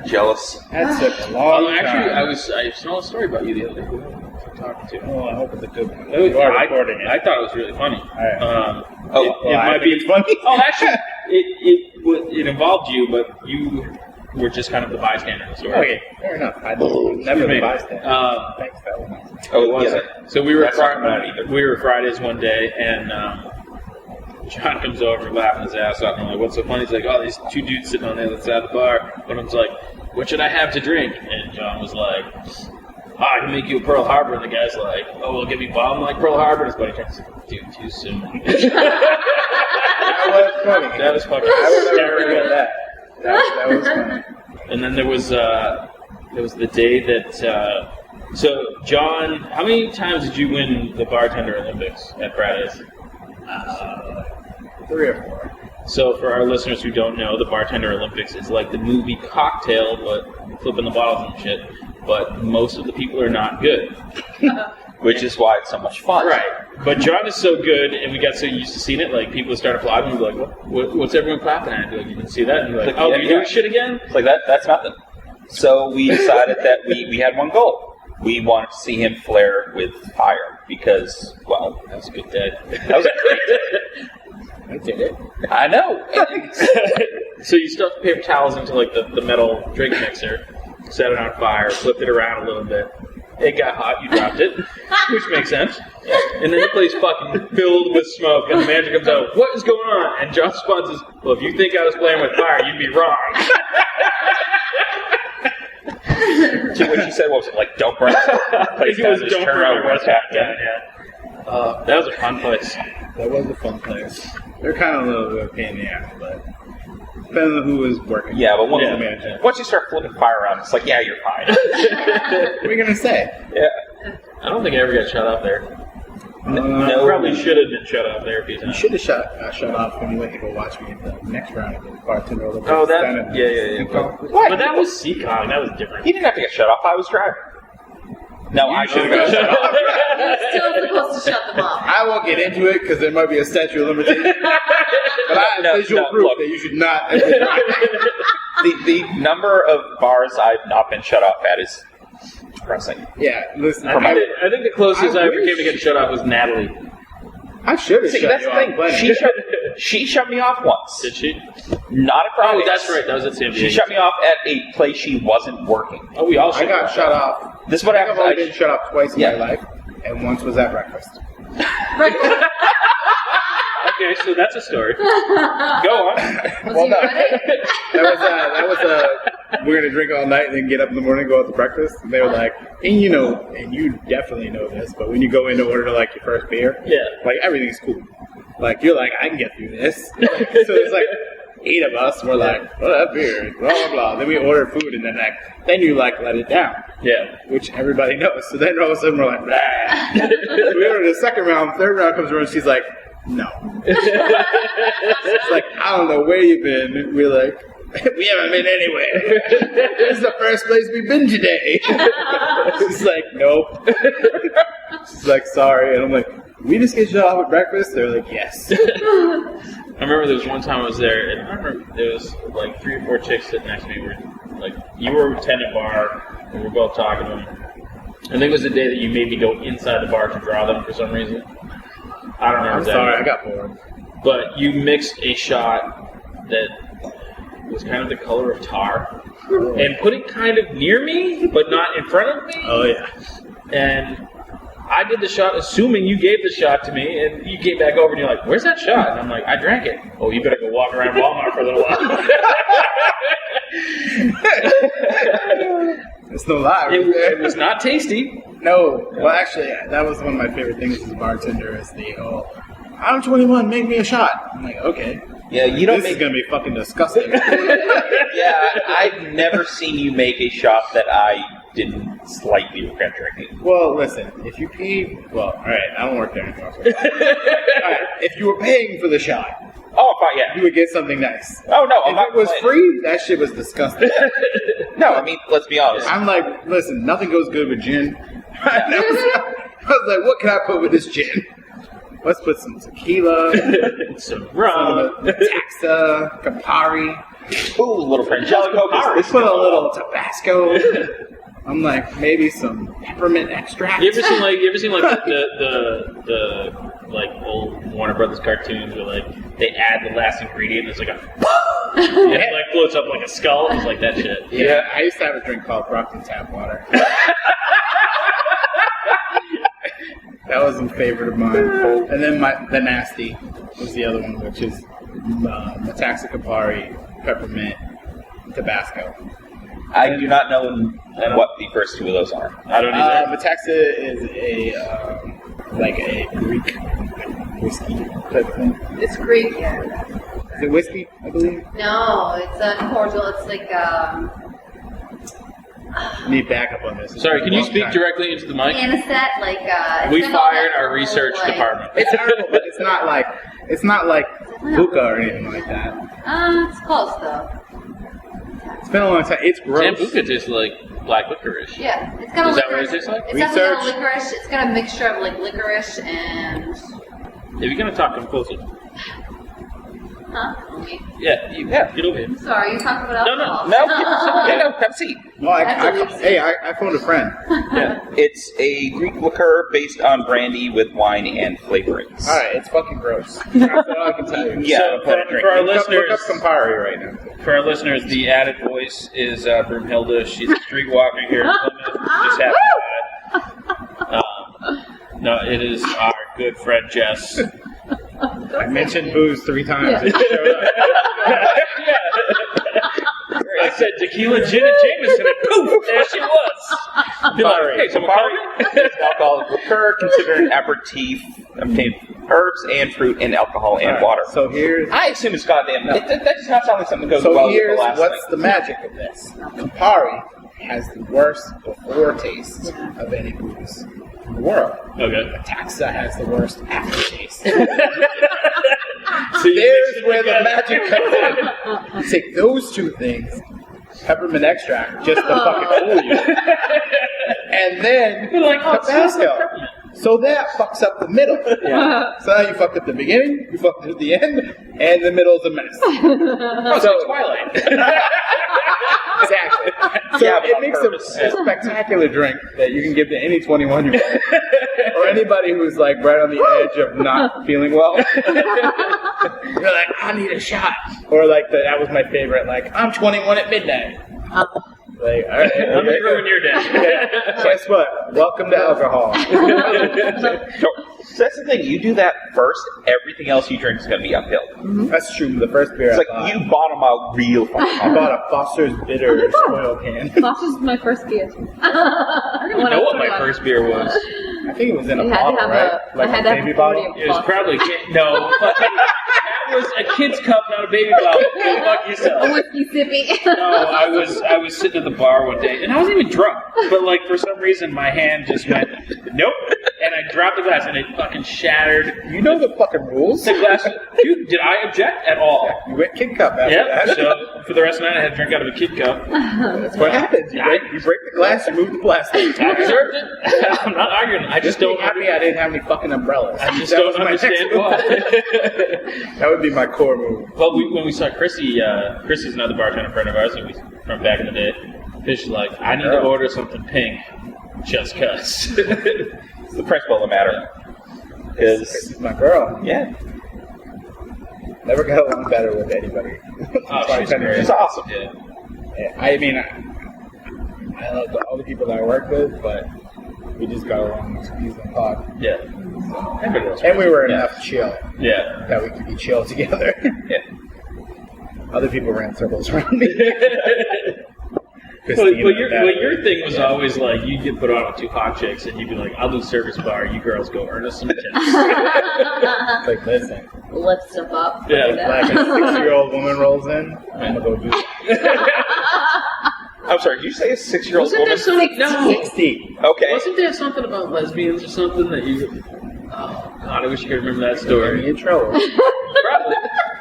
Speaker 1: Jealous.
Speaker 4: That took a long
Speaker 2: Actually,
Speaker 4: time.
Speaker 2: I saw a story about you the other day. Who was I talking to?
Speaker 4: Oh, I hope it's a good one.
Speaker 2: You
Speaker 4: are recording it.
Speaker 2: I thought it was really funny.
Speaker 4: Right.
Speaker 2: It might be
Speaker 4: funny.
Speaker 2: Oh, actually, it involved you, but you were just kind of the bystander in the story.
Speaker 4: Okay, fair enough. I never the bystander. Thanks, that one.
Speaker 1: Oh, it was.
Speaker 2: So we were
Speaker 1: That's not bad either.
Speaker 2: we were Fridays one day, and John comes over laughing his ass off. And I'm like, "What's so funny?" He's like, "Oh, these 2 dudes sitting on the other side of the bar." One of them's like, "What should I have to drink?" And John was like, "I can make you a Pearl Harbor." And the guy's like, "Oh, well, give me bomb like Pearl Harbor." And his buddy turns, "Dude, too soon."
Speaker 4: That was funny.
Speaker 2: That was fucking
Speaker 4: I will never
Speaker 2: hysterical.
Speaker 4: forget that. That was funny.
Speaker 2: And then there was the day that. So John, how many times did you win the bartender Olympics at Fridays?
Speaker 4: 3 or 4.
Speaker 2: So for our listeners who don't know, the Bartender Olympics is like the movie Cocktail, but flipping the bottles and shit. But most of the people are not good.
Speaker 1: Which is why it's so much fun.
Speaker 2: Right. But John is so good, and we got so used to seeing it, like, people would start applauding, and we'd be like, what's everyone clapping at? I'd be like, you didn't see that? And you're like, oh, you're doing shit again?
Speaker 1: It's like, that's nothing. So we decided that we had one goal. We wanted to see him flare with fire, because, well...
Speaker 2: That was a good day.
Speaker 1: That was a great day.
Speaker 4: I did it.
Speaker 1: I know.
Speaker 2: So you stuffed paper towels into, like, the metal drink mixer, set it on fire, flipped it around a little bit. It got hot, you dropped it, which makes sense. And then the place fucking filled with smoke, and the manager comes out, what is going on? And John's response is, well, if you think I was playing with fire, you'd be wrong.
Speaker 1: To which he said, what was it, like, don't burn the place down, just turn over and tap down.
Speaker 2: Yeah. That was a fun place.
Speaker 4: That was a fun place. They're kind of a little bit of a pain in the ass, but depending on who was working.
Speaker 1: Yeah, but
Speaker 4: once
Speaker 1: you start flipping fire around, it's like, yeah, you're fine.
Speaker 4: What are you going to say?
Speaker 1: Yeah.
Speaker 2: I don't think I ever got shut off there.
Speaker 1: No.
Speaker 2: Probably should have been shut off there a few
Speaker 4: You
Speaker 2: times.
Speaker 4: should have shut off when you went to go watch me at the next round of the Bartender Olympics.
Speaker 2: Oh, that... Yeah.
Speaker 1: What?
Speaker 2: But that was Seacon. That was different.
Speaker 1: He didn't have to get shut off. I was driving. No, I should have got shut off.
Speaker 5: You're still supposed to shut them off.
Speaker 4: I won't get into it because there might be a statute of limitations. But I have visual proof
Speaker 1: look.
Speaker 4: that you should not.
Speaker 1: The number of bars I've not been shut off at is depressing.
Speaker 4: Yeah, listen.
Speaker 2: I think the closest I ever came to getting shut off was Natalie.
Speaker 4: I should have
Speaker 1: See,
Speaker 4: shut
Speaker 1: that's
Speaker 4: you
Speaker 1: the
Speaker 4: off
Speaker 1: thing.
Speaker 4: plenty.
Speaker 1: She shut me off once.
Speaker 2: Did she?
Speaker 1: Not at Fridays.
Speaker 2: Oh, that's right. That was at San Diego.
Speaker 1: She shut me off at a place she wasn't working.
Speaker 2: Oh, we all
Speaker 4: I got shut off.
Speaker 1: This is what
Speaker 4: I think
Speaker 1: happened.
Speaker 4: I've only been shut off twice in
Speaker 1: Yeah.
Speaker 4: my life, and once was at breakfast.
Speaker 2: Okay, so that's a story. Go on.
Speaker 5: Was he ready?
Speaker 4: That was we're gonna drink all night and then get up in the morning and go out to breakfast. And they were like, and you definitely know this, but when you go in to order like your first beer,
Speaker 2: Yeah.
Speaker 4: like everything's cool. Like you're like, I can get through this. So there's like 8 of us. We're like, oh, that beer, blah blah blah. Then we order food, and then you like let it down.
Speaker 2: Yeah.
Speaker 4: Which everybody knows. So then all of a sudden we're like, blah. We order the second round, third round comes around, she's like, no. It's like, I don't know where you've been. We're like, we haven't been anywhere. This is the first place we've been today. She's like, nope. She's like, sorry. And I'm like, we just get shut off at breakfast? They're like, yes.
Speaker 2: I remember there was one time I was there, and I remember there was like 3 or 4 chicks sitting next to me. Like, you were attending bar, and we were both talking to them. I think it was the day that you made me go inside the bar to draw them for some reason. I don't remember.
Speaker 4: I'm sorry, I got bored.
Speaker 2: But you mixed a shot that was kind of the color of tar, and put it kind of near me, but not in front of me.
Speaker 4: Oh, yeah.
Speaker 2: And I did the shot assuming you gave the shot to me, and you came back over and you're like, where's that shot? And I'm like, I drank it. Oh, you better go walk around Walmart for a little while.
Speaker 4: It's no lie.
Speaker 2: It was not tasty.
Speaker 4: No. Well, actually, that was one of my favorite things as a bartender is I'm 21, make me a shot. I'm like, okay.
Speaker 1: Yeah, you don't
Speaker 4: This is going to be fucking disgusting.
Speaker 1: Yeah, I've never seen you make a shot that I didn't slightly regret drinking.
Speaker 4: Well, listen, if you paid... Well, alright, I don't work there anymore. So. Alright, if you were paying for the shot,
Speaker 1: Oh, fine, yeah.
Speaker 4: you would get something nice.
Speaker 1: Oh, no, I'm
Speaker 4: If
Speaker 1: not
Speaker 4: it was
Speaker 1: complaining.
Speaker 4: free, that shit was disgusting.
Speaker 1: No, I mean, let's be honest.
Speaker 4: I'm like, listen, nothing goes good with gin. I was like, what can I put with this gin? Let's put some tequila,
Speaker 2: Some rum.
Speaker 4: Taxa, Campari.
Speaker 1: Ooh, little Frangelico.
Speaker 4: Let's put a little Tabasco. I'm like, maybe some peppermint extract.
Speaker 2: You ever seen like the like old Warner Brothers cartoons where like they add the last ingredient and it's like a it like floats up like a skull? It's like that shit.
Speaker 4: Yeah, I used to have a drink called Brockton Tap Water. That was a favorite of mine. And then the Nasty was the other one, which is Metaxa Campari, peppermint, Tabasco.
Speaker 1: I do not know what the first 2 of those are.
Speaker 2: I don't either.
Speaker 4: Metaxa is like a Greek whiskey type thing.
Speaker 5: It's Greek, yeah.
Speaker 4: Is it whiskey, I believe?
Speaker 5: No, it's cordial. It's like,
Speaker 4: need backup on this.
Speaker 2: Sorry, can you speak directly into the mic?
Speaker 5: Anisette, like
Speaker 2: We fired our research department.
Speaker 4: It's terrible, but it's not like hookah or anything like that.
Speaker 5: It's close though.
Speaker 4: It's been a long time. It's gross.
Speaker 2: Sambuca tastes like black licorice.
Speaker 5: Yeah, it's got a
Speaker 2: Is that what it
Speaker 5: licorice.
Speaker 2: tastes like?
Speaker 5: It's definitely got
Speaker 4: Research.
Speaker 5: licorice. It's got a mixture of like licorice and.
Speaker 2: If you're gonna talk, come closer.
Speaker 5: Huh? Okay.
Speaker 2: Yeah, get over here.
Speaker 5: I'm sorry, you talking about alcohol?
Speaker 1: No, have a seat.
Speaker 4: No, I phoned a friend.
Speaker 2: Yeah.
Speaker 1: It's a Greek liqueur based on brandy with wine and flavorings.
Speaker 4: All right, it's fucking gross. That's all I can tell you.
Speaker 1: Yeah,
Speaker 2: So for our
Speaker 4: Look up
Speaker 2: listeners,
Speaker 4: Campari right now.
Speaker 2: For our listeners, the added voice is Broomhilda. She's a streetwalker here in Plymouth. Just happy about it. No, it is our good friend Jess.
Speaker 4: I mentioned booze 3 times. And she showed up.
Speaker 2: I said tequila, gin, and Jameson, and poof, there she was. Be like, hey, someone call me?
Speaker 1: It's an alcoholic liqueur considered an aperitif, obtained herbs and fruit and alcohol and water.
Speaker 4: So here's
Speaker 1: I assume it's goddamn. That does not sound like something that goes
Speaker 4: so
Speaker 1: well with the
Speaker 4: here's
Speaker 1: last
Speaker 4: what's
Speaker 1: thing.
Speaker 4: the magic of this. Campari has the worst before taste of any booze in the world.
Speaker 2: Okay.
Speaker 4: Taxa has the worst aftertaste.
Speaker 2: So you
Speaker 4: There's
Speaker 2: mix it
Speaker 4: where the
Speaker 2: together.
Speaker 4: magic comes in. You take those 2 things, peppermint extract, just to fucking fool you, and then
Speaker 2: Like, oh, it smells like
Speaker 4: Tabasco.
Speaker 2: peppermint.
Speaker 4: So that fucks up the middle.
Speaker 2: Yeah.
Speaker 4: So now you fucked up the beginning, you fucked up the end, and the middle's a mess.
Speaker 2: Oh, so Twilight.
Speaker 4: Exactly. So
Speaker 1: Yeah, but
Speaker 4: it
Speaker 1: on
Speaker 4: makes
Speaker 1: purpose.
Speaker 4: a spectacular drink that you can give to any 21-year-old or anybody who's like right on the edge of not feeling well. You're like, I need a shot. Or like that was my favorite. Like, I'm 21 at midnight. Like, all right,
Speaker 2: Let me
Speaker 4: okay.
Speaker 2: ruin your day.
Speaker 4: Guess what? Welcome to alcohol.
Speaker 1: So that's the thing. You do that first, everything else you drink is going to be uphill.
Speaker 4: That's true. The first beer
Speaker 1: It's
Speaker 4: I
Speaker 1: like
Speaker 4: bought,
Speaker 1: you bottom out real fucking
Speaker 4: I
Speaker 1: hard.
Speaker 4: bought a Foster's Bitters oil can.
Speaker 3: Lost was my first beer.
Speaker 2: I don't know what my first beer was.
Speaker 4: I think it was in a
Speaker 3: I had to
Speaker 4: bottle,
Speaker 3: have
Speaker 4: right?
Speaker 3: I had to have
Speaker 4: baby
Speaker 3: a
Speaker 4: bottle.
Speaker 3: podium.
Speaker 2: It was probably no. That was a kid's cup, not a baby bottle. Go fuck yourself.
Speaker 5: A whiskey sippy.
Speaker 2: No, I was sitting at the bar one day, and I wasn't even drunk, but like for some reason my hand just went nope, and I dropped the glass, and it fucking shattered.
Speaker 4: You know the fucking rules.
Speaker 2: The glass, dude. Did I object at all?
Speaker 4: You went Kid Cup after
Speaker 2: Yeah.
Speaker 4: that.
Speaker 2: So for the rest of the night, I had to drink out of a kid cup.
Speaker 4: That's what happens. You break the glass, you move the plastic.
Speaker 2: I deserved it. I'm not arguing. I just don't.
Speaker 4: happy I didn't have any fucking umbrellas.
Speaker 2: I just
Speaker 4: That
Speaker 2: don't
Speaker 4: was my
Speaker 2: understand
Speaker 4: next move.
Speaker 2: why.
Speaker 4: That would be my core move.
Speaker 2: Well, when we saw Chrissy, Chrissy's another bartender friend of ours from back in the day. She's like, I need to order something pink, just cuz.
Speaker 1: It's the principle of the matter.
Speaker 4: This
Speaker 1: Is
Speaker 4: is my girl.
Speaker 1: yeah,
Speaker 4: Never got along better with anybody.
Speaker 2: Oh, she's great.
Speaker 1: it's awesome.
Speaker 2: Yeah.
Speaker 4: I mean, I love all the people that I work with, but we just got along easily and pod.
Speaker 2: Yeah. Everybody else.
Speaker 4: And we were
Speaker 1: Yeah.
Speaker 4: enough chill
Speaker 2: Yeah.
Speaker 4: that we could be chill together.
Speaker 1: Yeah.
Speaker 4: Other people ran circles around me.
Speaker 2: But
Speaker 4: Christina,
Speaker 2: your thing was always like, you'd get put on with 2 hot chicks, and you'd be like, I'll do service bar, you girls go earn us some tips.
Speaker 4: It's like, listen,
Speaker 5: Lift stuff up.
Speaker 2: Yeah.
Speaker 4: like a 6-year-old woman rolls in, I'm gonna go do
Speaker 1: I'm sorry. Did you say a 6-year-old
Speaker 2: Wasn't
Speaker 1: woman?
Speaker 2: there something? No.
Speaker 4: 60.
Speaker 1: Okay.
Speaker 2: Wasn't there something about lesbians or something that you? Oh God, I wish you could remember that
Speaker 4: Get
Speaker 2: story.
Speaker 4: me in trouble.
Speaker 2: Probably.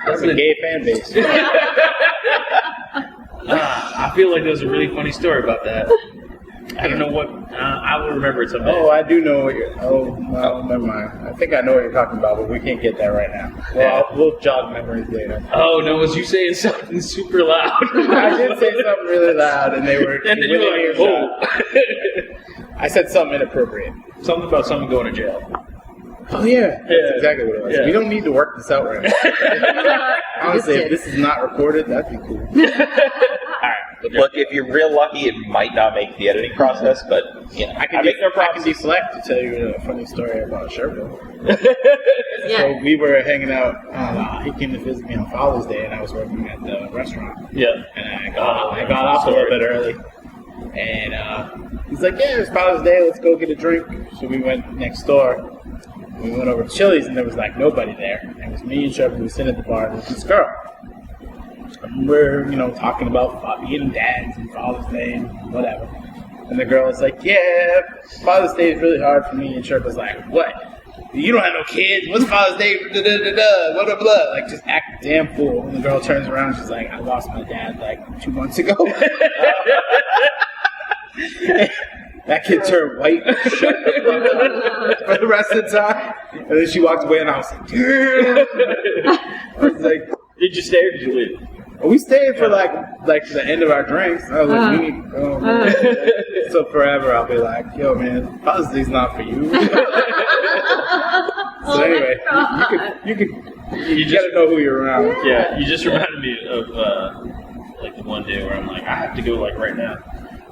Speaker 4: That's a gay fan base.
Speaker 2: I feel like there's a really funny story about that. I don't know what. I will remember it someday.
Speaker 4: Oh, I do know what you're. Oh, well, never mind. I think I know what you're talking about, but we can't get that right now. Well, we'll jog memories later.
Speaker 2: Oh no, was you saying something super loud?
Speaker 4: I did say something really loud, and they were.
Speaker 2: And then you were like,
Speaker 4: "Oh!" I said something inappropriate.
Speaker 2: Something about someone going to jail.
Speaker 4: Oh yeah, that's
Speaker 2: Yeah.
Speaker 4: exactly what it was.
Speaker 2: Yeah.
Speaker 4: We don't need to work this out right now. Honestly, if this is not recorded, that'd be cool.
Speaker 1: Look, if you're real lucky, it might not make the editing process, but you know,
Speaker 4: I can
Speaker 1: make no
Speaker 4: I can
Speaker 1: promises.
Speaker 4: deflect to tell you a funny story about Sherville.
Speaker 5: Yeah.
Speaker 4: So we were hanging out. He came to visit me on Father's Day, and I was working at the restaurant.
Speaker 2: Yeah.
Speaker 4: And I got off a little bit early. And he's like, yeah, it's Father's Day, let's go get a drink. So we went next door. We went over to Chili's, and there was like nobody there. And it was me and Trevor who was sitting at the bar with this girl. And we're, talking about being dads and Father's Day and whatever. And the girl was like, yeah, Father's Day is really hard for me. And Sherp was like, what? You don't have no kids. What's Father's Day? Blah, blah, blah, blah, blah, blah, blah. Like, just act damn fool. And the girl turns around and she's like, I lost my dad like 2 months ago. That kid turned white for the rest of the time. And then she walked away and I was like, dude. I was like,
Speaker 2: did you stay or did you leave?
Speaker 4: We stayed for like the end of our drinks. I was like, we need to go. So forever I'll be like, yo man, Father's Day's not for you. So anyway, you gotta know who you're around.
Speaker 2: Yeah, you just reminded me of like the one day where I'm like, I have to go like right now.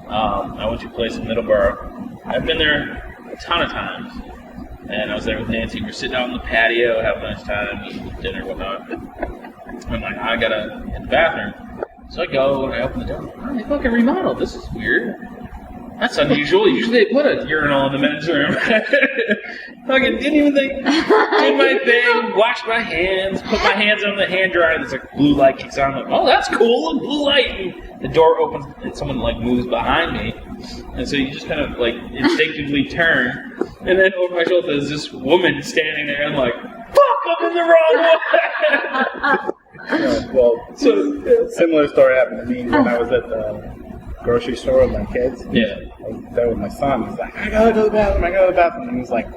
Speaker 2: I went to a place in Middleborough. I've been there a ton of times. And I was there with Nancy. We're sitting out on the patio, having a nice time, eating dinner and whatnot. I'm like, I gotta hit the bathroom. So I go and I open the door. Oh, they fucking remodeled. This is weird. That's unusual. Usually they put a urinal in the men's room. Fucking didn't even think. Did my thing, washed my hands, put my hands on the hand dryer. There's like blue light kicks on. I'm like, oh, that's cool. Blue light. And the door opens and someone like moves behind me. And so you just kind of like instinctively turn. And then over my shoulder there's this woman standing there. I'm like, fuck, I'm in the wrong one.
Speaker 4: Well, so similar story happened to me when I was at the grocery store with my kids.
Speaker 2: Yeah.
Speaker 4: I was there with my son. He's like, I gotta go to the bathroom. And he was like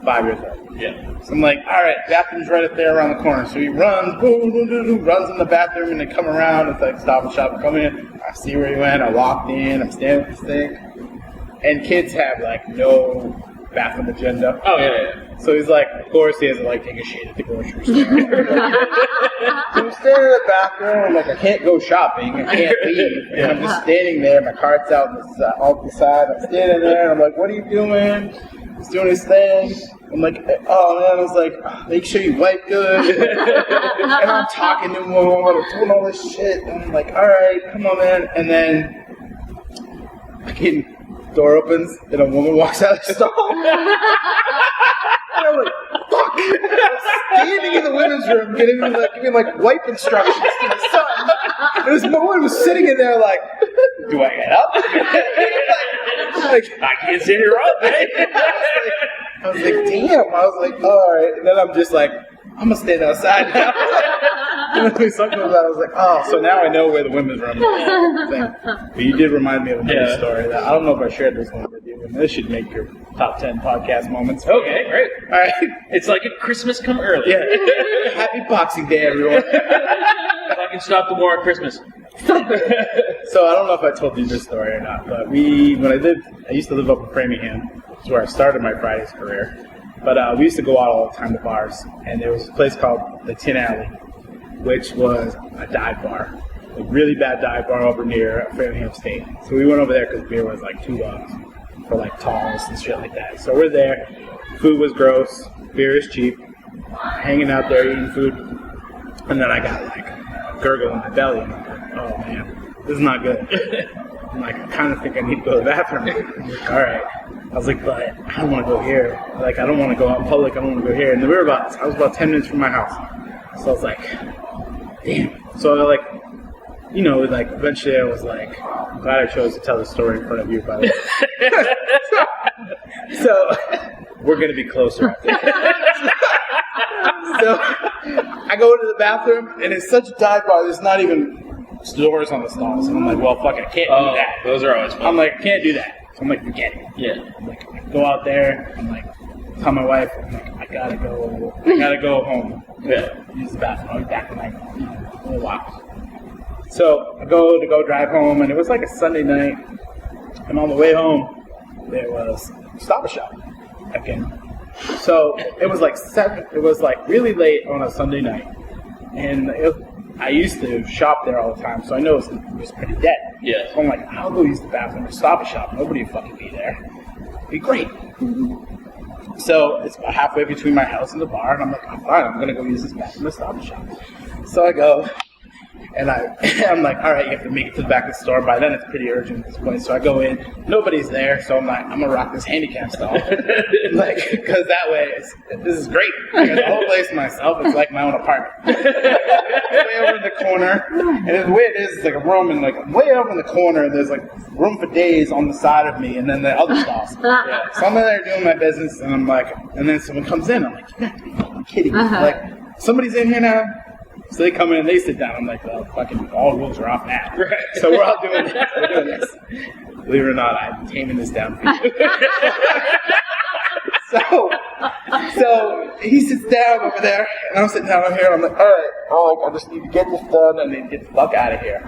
Speaker 4: 5 years old.
Speaker 2: Yeah.
Speaker 4: So I'm like, all right, bathroom's right up there around the corner. So he runs, boom, boom, boom, boom, runs in the bathroom, and then come around. It's like Stop and Shop. Come in. I see where he went. I walked in. I'm standing with the sink. And kids have like no bathroom agenda.
Speaker 2: Oh, yeah.
Speaker 4: So he's like, of course he has to like take a shit at the grocery store. So I'm standing in the bathroom, I'm like, I can't go shopping, I can't leave. And I'm just standing there, my cart's out on the side, I'm standing there, and I'm like, what are you doing? He's doing his thing. I'm like, oh man, I was like, make sure you wipe good. And I'm talking to him, I'm doing all this shit. And I'm like, alright, come on man. And then door opens and a woman walks out of the stall. And I'm like, fuck! I'm standing in the women's room giving me wipe instructions to my son. And this woman was sitting in there like, do I get up?
Speaker 2: I can't sit here all day.
Speaker 4: I was like, damn. I was like, alright. And then I'm just like, I'm gonna stand outside now. And then when something comes out, I was like, oh, so now I know where the women's room is. But you did remind me of another story that I don't know if I shared this one with you, and this should make your top 10 podcast moments.
Speaker 2: Okay, great.
Speaker 4: All right.
Speaker 2: It's like a Christmas come early.
Speaker 4: Yeah. Happy Boxing Day, everyone.
Speaker 2: If I can stop the war at Christmas.
Speaker 4: So I don't know if I told you this story or not, but I used to live up in Framingham. That's where I started my Fridays career. But we used to go out all the time to bars, and there was a place called the Tin Alley, which was a dive bar, a really bad dive bar over near Framingham State. So we went over there because beer was like $2 for like talls and shit like that. So we're there, food was gross, beer is cheap, hanging out there eating food, and then I got like a gurgle in my belly, and I'm like, oh man, this is not good. I'm like, I kind of think I need to go to the bathroom. I'm like, all right. I was like, but I don't want to go here. Like, I don't want to go out in public. I don't want to go here. And I was about 10 minutes from my house. So I was like, damn. So I eventually I was like, I'm glad I chose to tell the story in front of you, by the way. So we're going to be closer after this. So I go into the bathroom, and it's such a dive bar, there's not even doors on the stalls. And I'm like, well, fuck, I can't do that.
Speaker 2: Those are always fun.
Speaker 4: I'm like, I can't do that. So I'm like, forget it.
Speaker 2: Yeah.
Speaker 4: I'm like, I go out there. I'm like, tell my wife, I'm like, I gotta go home.
Speaker 2: Yeah.
Speaker 4: Use the bathroom. I'll be back in like a little while. So I go drive home, and it was like a Sunday night. And on the way home, there was Stop and Shop again. So it was like 7. It was like really late on a Sunday night, and I used to shop there all the time, so I know it was pretty dead.
Speaker 2: Yeah.
Speaker 4: So I'm like, I'll go use the bathroom at Stop and Shop. Nobody will fucking be there. It'd be great. So it's about halfway between my house and the bar, and I'm like, I'm fine. I'm gonna go use this bathroom at Stop and Shop. So I go, And I'm like, all right, you have to make it to the back of the store. By then, it's pretty urgent at this point. So I go in, nobody's there. So I'm like, I'm gonna rock this handicap stall, like, because that way, this is great. I got the whole place to myself. It's like my own apartment. Way over in the corner, and the way it is, it's like a room, and like way over in the corner, there's like room for days on the side of me, and then the other stalls. Yeah. So I'm in there doing my business, and I'm like, and then someone comes in. I'm like, you got to be fucking kidding me! Like, somebody's in here now. So they come in and they sit down. I'm like, well, fucking all rules are off now. Right. So we're all doing this. We're doing this. Believe it or not, I'm taming this down for you. So he sits down over there, and I'm sitting down over here. And I'm like, all right, I just need to get this done and then get the fuck out of here.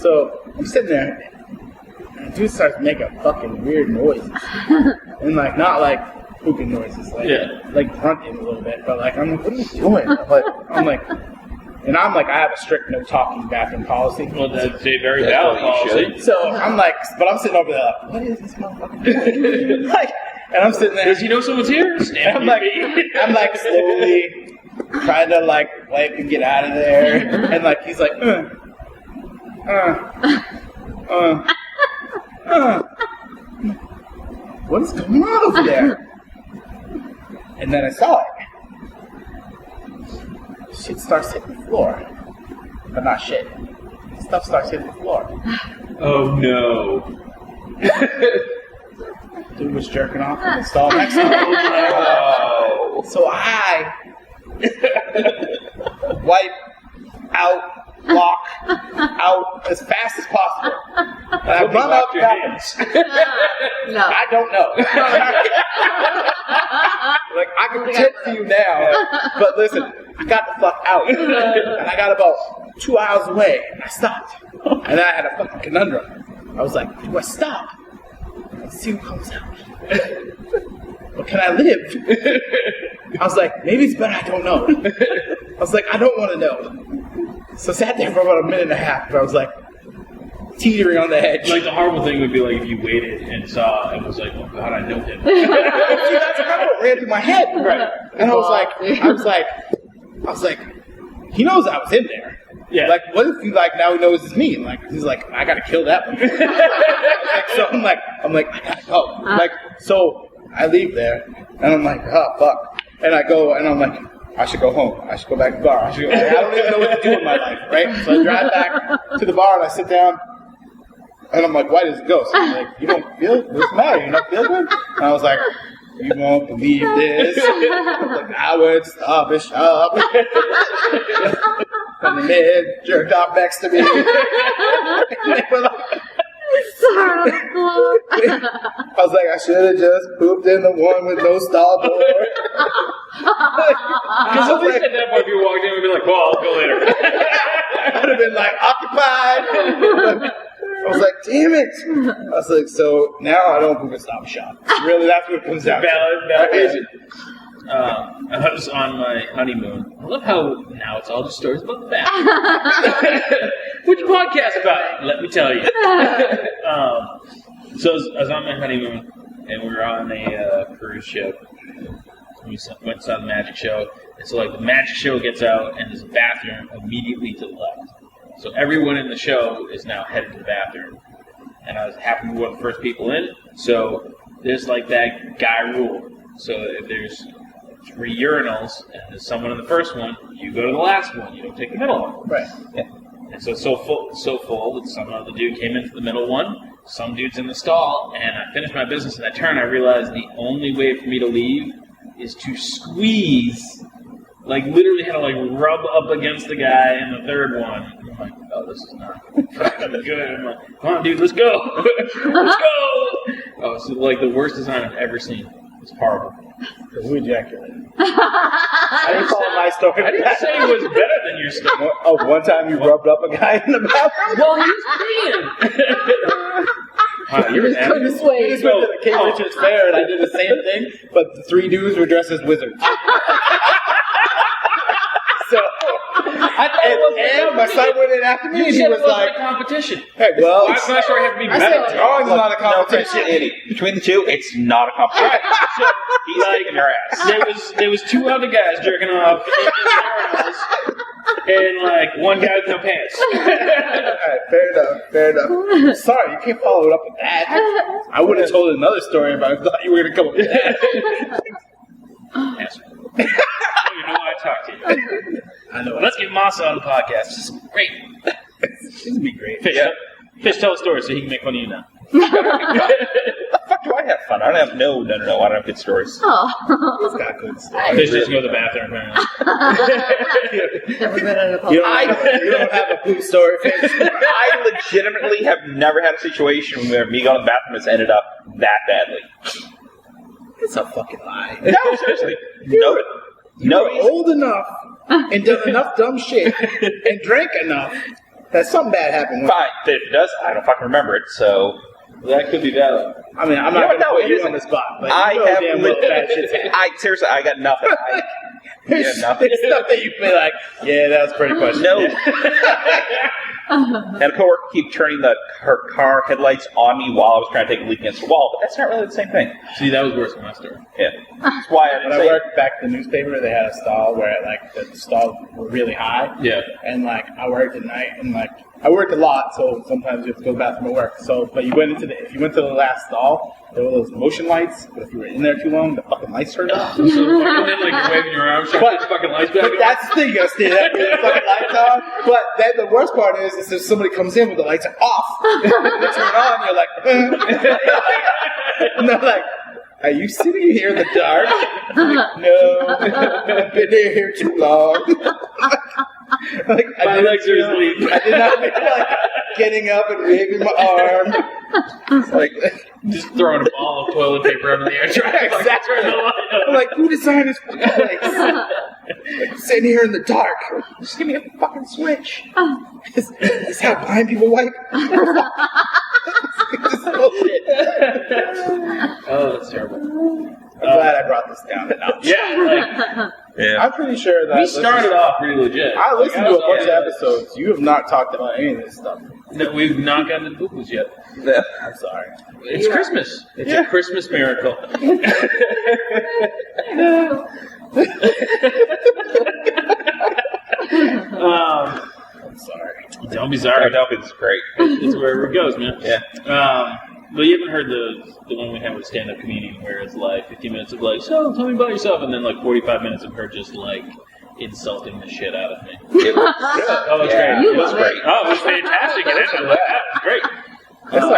Speaker 4: So I'm sitting there, and the dude starts making fucking weird noises, and like not like pooping noises, like grunting a little bit, but like I'm like, what are you doing? I'm like, I have a strict no talking bathroom policy.
Speaker 2: Well, that's a very valid policy.
Speaker 4: So I'm like, but I'm sitting over there like, what is this motherfucker doing? Like, and I'm sitting there.
Speaker 2: Does he know someone's here?
Speaker 4: I'm like slowly trying to like wipe and get out of there, and like he's like, what is going on over there? And then I saw it. Shit starts hitting the floor. But not shit. Stuff starts hitting the floor.
Speaker 2: Oh no.
Speaker 4: Dude was jerking off in the stall next to me.
Speaker 2: Oh.
Speaker 4: So I wipe out, walk out as fast as possible. And I run up
Speaker 2: your hands.
Speaker 5: No.
Speaker 4: I don't know. Like, I can pretend to you now, but listen, I got the fuck out. And I got about 2 hours away, and I stopped. And then I had a fucking conundrum. I was like, do I stop and see who comes out? Or can I live? I was like, maybe it's better I don't know. I was like, I don't want to know. So I sat there for about a minute and a half, and I was like, teetering on the edge.
Speaker 2: Like, the horrible thing would be like if you waited and saw and was like, oh god, I know him.
Speaker 4: See, that's kind of what ran through my head. Right. And I was like, he knows I was in there.
Speaker 2: Yeah.
Speaker 4: Like, what if he like now he knows it's me? Like, he's like, I gotta kill that one. Like, so I'm like, I gotta go. Like, so I leave there, and I'm like, oh fuck. And I go, and I'm like, I should go home. I should go back to the bar. I don't even know what to do in my life, right? So I drive back to the bar, and I sit down, and I'm like, why does it go? So I'm like, you don't feel, what's the matter? You don't feel good? And I was like, you won't believe this. Like, I would stop and shop. And the man jerked off next to me. And they were like, I was like, I should have just pooped in the one with no stall door.
Speaker 2: Because at least at that point, if you walked in, we'd be like, well, I'll go later.
Speaker 4: I'd have been like, occupied. I was like, damn it. I was like, so now I don't poop and stop and shop. Really, that's what it comes down to.
Speaker 2: Valid. I was on my honeymoon. I love how now it's all just stories about the bathroom. What's your podcast about? Let me tell you. So I was on my honeymoon, and we were on a cruise ship. We went and saw the magic show. And so, like, the magic show gets out, and there's a bathroom immediately to the left. So everyone in the show is now headed to the bathroom. And I was happy to be one of the first people in. So there's, like, that guy rule. So if there's 3 urinals, and there's someone in the first one, you go to the last one. You don't take the middle one.
Speaker 4: Right.
Speaker 2: Yeah. And so full that some other dude came into the middle one. Some dude's in the stall, and I finished my business, and I turned, I realized the only way for me to leave is to squeeze. Like, literally had to, like, rub up against the guy in the third one. I'm like, oh, this is not fucking good. I'm like, come on, dude, let's go. Let's go. Oh, it's like the worst design I've ever seen. It's horrible.
Speaker 4: Who ejaculated? I didn't call my story.
Speaker 2: I didn't say it was better than your story.
Speaker 4: Oh, one time you rubbed up a guy in the bathroom?
Speaker 2: Well, he was peeing. Wow, you're an
Speaker 3: couldn't
Speaker 2: animal.
Speaker 3: sway.
Speaker 4: We just went to the King Richard's Fair, and I did the same thing, but the 3 dudes were dressed as wizards. So, and my son went in after me,
Speaker 2: You
Speaker 4: and he
Speaker 2: said
Speaker 4: was
Speaker 2: it was
Speaker 4: like,
Speaker 2: a competition.
Speaker 4: hey, well,
Speaker 2: Why does my story have to be
Speaker 4: I
Speaker 2: better?
Speaker 4: said drawing's not a competition.
Speaker 1: Eddie, between the two, it's not a competition.
Speaker 2: So,
Speaker 1: He's kicking your ass.
Speaker 2: there was 2 other guys jerking off in the urinals, and like one guy with no pants.
Speaker 4: Alright, fair enough. Sorry, you can't follow it up with that. I would have told another story, but I thought you were going to come up with that.
Speaker 2: Asshole. You know why I talk to you.
Speaker 4: I know.
Speaker 2: Let's get Monsta on the podcast. This is great.
Speaker 4: This would be great.
Speaker 2: Fish, tell a story so he can make fun of you now.
Speaker 1: The fuck do I have fun? I don't have no. I don't have good stories.
Speaker 5: Oh.
Speaker 4: He's got good stuff.
Speaker 2: Fish just go to the bathroom.
Speaker 5: Never been in a public.
Speaker 4: You don't have a poop story, Fish.
Speaker 1: I legitimately have never had a situation where me going to the bathroom has ended up that badly.
Speaker 4: It's a fucking lie.
Speaker 1: No, seriously. No.
Speaker 4: You're old enough and done enough dumb shit and drank enough that something bad happened.
Speaker 1: Fine. If it does, I don't fucking remember it, so...
Speaker 2: That could be valid.
Speaker 4: I mean, I'm not going to put you on the spot, but
Speaker 1: I
Speaker 4: you know damn well bad shit's happened.
Speaker 1: seriously, I got nothing.
Speaker 4: There's stuff that you feel like, yeah, that was pretty questionable.
Speaker 1: No. And a coworker keep turning her car headlights on me while I was trying to take a leak against the wall, but that's not really the same thing.
Speaker 2: See, that was worse than my story.
Speaker 1: Yeah. That's why I didn't
Speaker 4: When
Speaker 1: say
Speaker 4: I worked back at the newspaper, they had a stall where like the stalls were really high.
Speaker 2: Yeah.
Speaker 4: And like I worked at night, and like I worked a lot, so sometimes you have to go to the bathroom at work. So, but if you went to the last stall, there were those motion lights. But if you were in there too long, the fucking lights turned off.
Speaker 2: So fucking then, like, you're waving your arms, trying to get the fucking lights back.
Speaker 4: But that's the thing, you gotta stay there with the fucking lights on. But then the worst part is if somebody comes in with the lights off, and they turn on, you're like, and they're like, are you sitting here in the dark? I'm like, no, I've been here too long. Like,
Speaker 2: My legs are asleep.
Speaker 4: I did not feel like getting up and waving my arm. It's like,
Speaker 2: Just throwing a ball of toilet paper under the air trying to fucking turn the light
Speaker 4: I'm
Speaker 2: on.
Speaker 4: like, who designed this place? Like, sitting here in the dark. Just give me a fucking switch. Is how blind people wipe? Just bullshit.
Speaker 2: Oh, that's terrible.
Speaker 4: I'm glad I brought this down a notch.
Speaker 2: Yeah,
Speaker 1: Yeah.
Speaker 4: I'm pretty sure that
Speaker 2: we started off pretty legit.
Speaker 4: I listened to a bunch of
Speaker 2: Yeah.
Speaker 4: episodes. You have not talked about any of this stuff.
Speaker 2: No, we've not gotten to poo-poos yet.
Speaker 1: Yeah.
Speaker 4: I'm sorry.
Speaker 2: It's Christmas. It's a Christmas miracle.
Speaker 4: I'm sorry.
Speaker 2: Don't be sorry.
Speaker 1: No, it's great.
Speaker 2: It's wherever it goes, man.
Speaker 1: Yeah.
Speaker 2: But you haven't heard the one we had with stand-up comedian where it's like 15 minutes of like, so tell me about yourself, and then like 45 minutes of her just like insulting the shit out of me.
Speaker 1: It was,
Speaker 2: Oh, it's
Speaker 1: yeah,
Speaker 2: great.
Speaker 1: it was great.
Speaker 2: Oh, it was fantastic. It ended like that. It was great.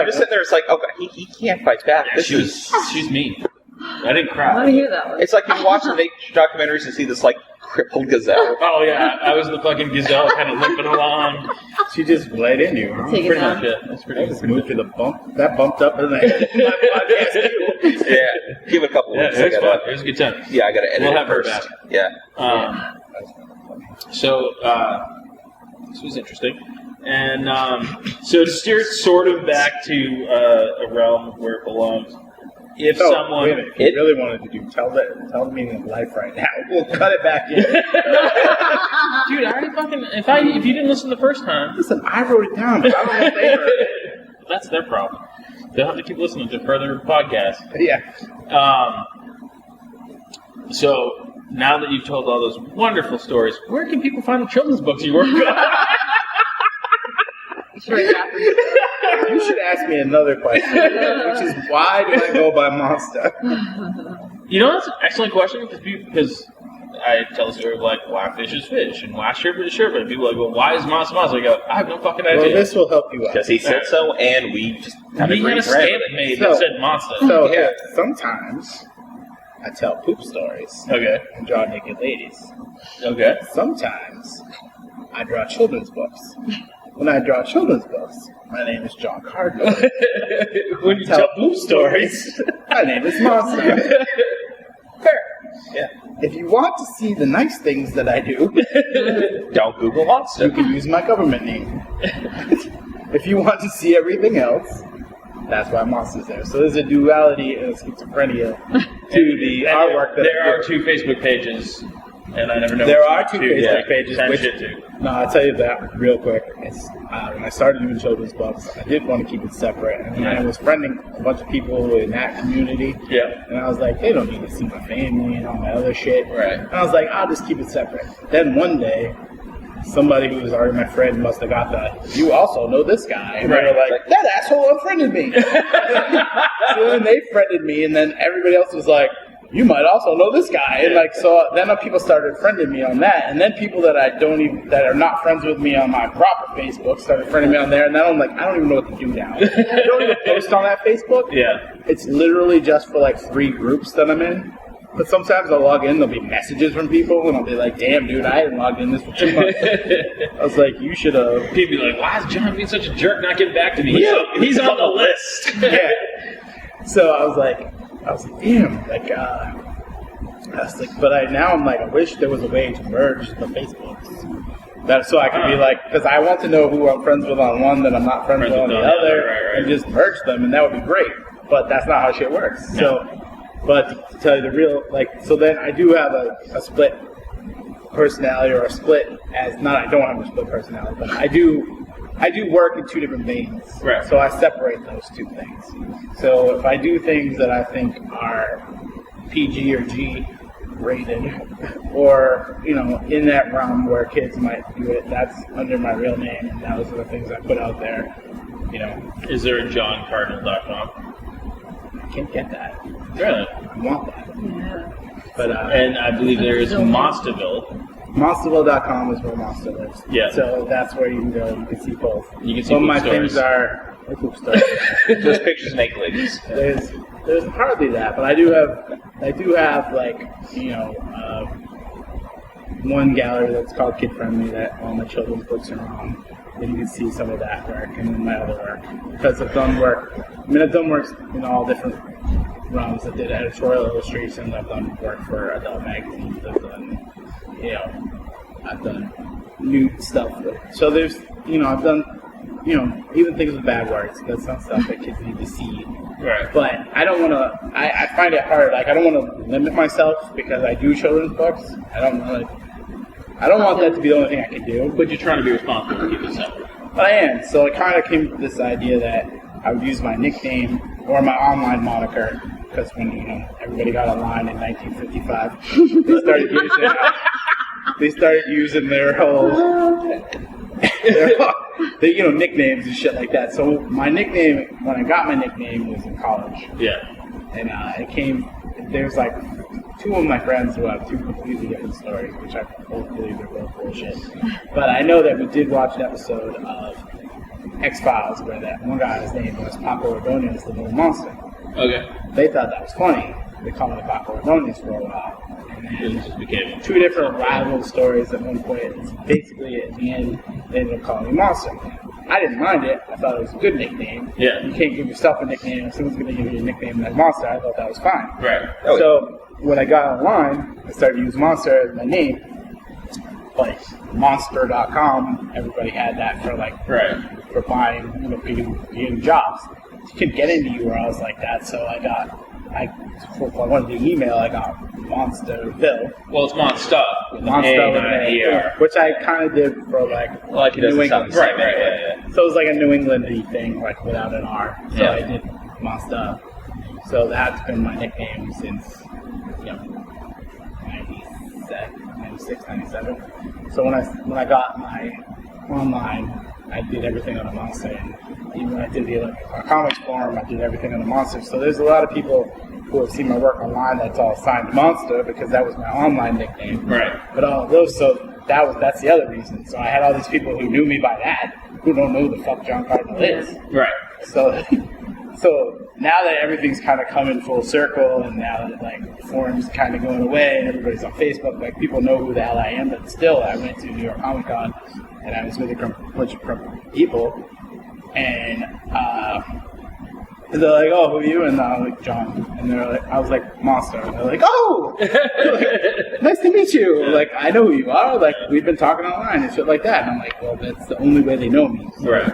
Speaker 1: I'm just sitting there, it's like, oh, he can't fight back.
Speaker 2: Yeah, she's mean. I didn't cry.
Speaker 5: I want to hear that one.
Speaker 1: It's like you watch the nature documentaries and see this, like, crippled gazelle.
Speaker 2: Oh, yeah. I was the fucking gazelle kind of limping along.
Speaker 4: She just bled into you. Huh?
Speaker 5: Take it
Speaker 2: Pretty
Speaker 5: down.
Speaker 2: much it. That's pretty
Speaker 4: I just moved to the bump. That bumped up in the podcast too.
Speaker 1: Yeah. Give it a couple
Speaker 2: Yeah,
Speaker 1: weeks.
Speaker 2: it was fun. It was a good time.
Speaker 1: Yeah, I gotta edit
Speaker 2: We'll
Speaker 1: it
Speaker 2: have her
Speaker 1: first.
Speaker 2: back.
Speaker 1: Yeah.
Speaker 2: So, this was interesting. And so to steer it sort of back to a realm where it belongs, if
Speaker 4: So,
Speaker 2: someone...
Speaker 4: wait a minute. If you really wanted to do, tell the meaning of life right now. We'll cut it back in.
Speaker 2: Dude, I already fucking... If you didn't listen the first time...
Speaker 4: Listen, I wrote it down, but I don't know if they heard it.
Speaker 2: That's their problem. They'll have to keep listening to further podcasts.
Speaker 4: Yeah.
Speaker 2: So, now that you've told all those wonderful stories, where can people find the children's books you work on?
Speaker 4: You should ask me another question, which is why do I go by Monsta?
Speaker 2: You know, that's an excellent question because I tell a story of like why fish is fish and why sherbet is sherbet. And people are like, well, why is Monsta Monsta? I go, I have no fucking idea.
Speaker 4: Well, this will help you out.
Speaker 1: Because he said so, and we just kind of
Speaker 2: We had a stamp made that said Monsta.
Speaker 4: So
Speaker 1: Yeah.
Speaker 4: sometimes I tell poop stories
Speaker 2: Okay.
Speaker 4: and draw naked ladies.
Speaker 2: Okay.
Speaker 4: Sometimes I draw children's books. When I draw children's books, my name is John Cardinal.
Speaker 2: When you
Speaker 4: Tell poop stories, my name is Monsta. Fair.
Speaker 1: Yeah.
Speaker 4: If you want to see the nice things that I do,
Speaker 1: Don't Google
Speaker 4: you
Speaker 1: Monster.
Speaker 4: can use my government name. If you want to see everything else, that's why Monsta's there. So there's a duality and a schizophrenia to the artwork that
Speaker 2: there are two Facebook pages, and I never know.
Speaker 4: There
Speaker 2: which
Speaker 4: are
Speaker 2: one
Speaker 4: two
Speaker 2: to
Speaker 4: Facebook pages,
Speaker 2: send
Speaker 4: which-
Speaker 2: shit to.
Speaker 4: No, I'll tell you that real quick. It's, when I started doing children's books, I did want to keep it separate. And I was friending a bunch of people in that community.
Speaker 2: Yeah.
Speaker 4: And I was like, they don't need to see my family and all my other shit.
Speaker 2: Right.
Speaker 4: And I was like, I'll just keep it separate. Then one day, somebody who was already my friend must have got the, you also know this guy. And they were like, that asshole unfriended me. So then they friended me, and then everybody else was like, you might also know this guy. And like, so then people started friending me on that. And then people that that are not friends with me on my proper Facebook started friending me on there. And then I'm like, I don't even know what to do now. I don't even post on that Facebook.
Speaker 2: Yeah.
Speaker 4: It's literally just for like 3 groups that I'm in. But sometimes I'll log in, there'll be messages from people, and I'll be like, damn, dude, I hadn't logged in this for 2 months. I was like, you should have.
Speaker 2: People be like, why is John being such a jerk not getting back to me? He's on the list.
Speaker 4: Yeah. So I was like, damn, but now I'm like, I wish there was a way to merge the Facebooks. So I could be like, because I want to know who I'm friends with on one that I'm not friends with on the other, and just merge them, and that would be great. But that's not how shit works.
Speaker 2: No.
Speaker 4: So. But to tell you the real, so then I do have a split personality, or a split I don't have a split personality, but I do work in 2 different veins.
Speaker 2: Right.
Speaker 4: So I separate those 2 things. So if I do things that I think are PG or G rated, or, in that realm where kids might do it, that's under my real name, and those are the things I put out there,
Speaker 2: Is there a JohnCardinal.com?
Speaker 4: I can't get that.
Speaker 2: Really?
Speaker 4: I want that.
Speaker 3: Yeah.
Speaker 4: But,
Speaker 2: and I believe there is Monstaville.
Speaker 4: Monstaville.com is where Monster lives.
Speaker 2: Yeah.
Speaker 4: So that's where you can go. You can see both.
Speaker 2: You can see
Speaker 4: some of my
Speaker 2: poop stories.
Speaker 4: things are poop stories.
Speaker 1: Just pictures of naked ladies.
Speaker 4: There's hardly that, but I do have one gallery that's called Kid Friendly that all my children's books are on. And you can see some of that work and then my other work. Because I've done work in all different realms. I did editorial illustrations, I've done work for adult magazines, I've done nude stuff. So there's, I've done, even things with bad words. That's not stuff that kids need to see.
Speaker 2: Right.
Speaker 4: But I don't want to, I find it hard. Like, I don't want to limit myself because I do children's books. I don't want that to be the only thing I can do.
Speaker 2: But you're trying to be responsible and keep it separate.
Speaker 4: But I am. So it kind of came to this idea that I would use my nickname or my online moniker, because when everybody got online in 1955, they started using their whole nicknames and shit like that. So my nickname, when I got my nickname, was in college.
Speaker 2: Yeah.
Speaker 4: And there's like 2 of my friends who have 2 completely different stories, which I both believe are both bullshit. But I know that we did watch an episode of X-Files where that one guy's name was Paco Ordonez, the little monster.
Speaker 2: Okay.
Speaker 4: They thought that was funny. They called it Paco Ordonez for a while. And
Speaker 2: It
Speaker 4: then
Speaker 2: just became
Speaker 4: 2 different rival stories at one point. It's basically, at the end, they ended up calling me Monster. I didn't mind it. I thought it was a good nickname.
Speaker 2: Yeah.
Speaker 4: You can't give yourself a nickname. If someone's going to give you a nickname like Monster, I thought that was fine.
Speaker 2: right.
Speaker 4: So when I got online, I started to use Monster as my name. Like Monster.com, everybody had that for for buying, getting jobs. You couldn't get into URLs like that, so if I wanted to email, I got Monsterville.
Speaker 2: Well, it's Monsta.
Speaker 4: Monster with an A, which I kind of did for
Speaker 1: Like it
Speaker 4: New
Speaker 1: doesn't sound
Speaker 4: England.
Speaker 1: the same anyway.
Speaker 4: So it was like a New England-y thing, without an R. So
Speaker 2: Yeah.
Speaker 4: I did Monsta. So that's been my nickname since 96, 97. So when I got my online, I did everything on a Monster. And even when I did the comics forum, I did everything on a Monster. So there's a lot of people who have seen my work online that's all signed Monster because that was my online nickname.
Speaker 2: Right.
Speaker 4: But all of those, so that's the other reason. So I had all these people who knew me by that who don't know who the fuck John Cardinal is.
Speaker 2: Right.
Speaker 4: So now that everything's kind of coming full circle, and now that forums kind of going away, and everybody's on Facebook, people know who the hell I am. But still, I went to New York Comic Con, and I was with a bunch of people, and they're like, "Oh, who are you?" And I was like, "John." And I was like, "Monster." And they're like, "Oh, nice to meet you." Like, I know who you are. Like, we've been talking online and shit like that. And I'm like, well, that's the only way they know me. So,
Speaker 2: Right.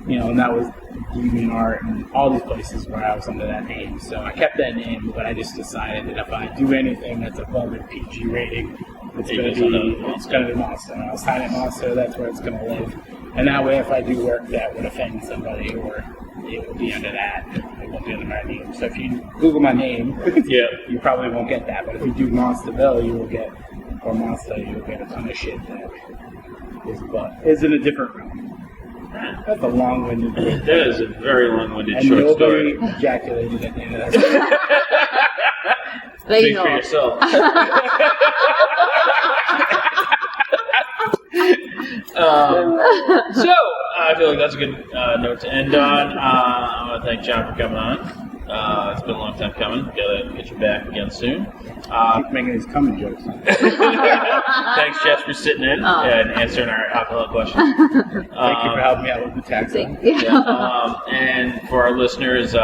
Speaker 4: And that was Inebri-Art and all these places where I was under that name. So I kept that name, but I just decided that if I do anything that's above a PG rating, it's going to be Monster. And I'll sign it Monster. That's where it's going to live. And that way, if I do work that would offend somebody, or it will be under that, it won't be under my name. So if you Google my name, you probably won't get that. But if you do Monsterville, you will get, or Monster, you'll get a ton of shit that is in a different realm. That's a long-winded thing.
Speaker 2: That is a very long-winded
Speaker 4: And
Speaker 2: short
Speaker 4: nobody
Speaker 2: story.
Speaker 4: ejaculated at the end of that.
Speaker 5: They
Speaker 2: Speak
Speaker 5: know.
Speaker 2: for yourself. So, I feel like that's a good note to end on. I want to thank John for coming on. It's been a long time coming. Gotta get you back again soon.
Speaker 4: Keep making these coming jokes.
Speaker 2: Thanks, Jess, for sitting in and answering our alcohol questions.
Speaker 4: Thank you for helping me out with the tax.
Speaker 2: And for our listeners,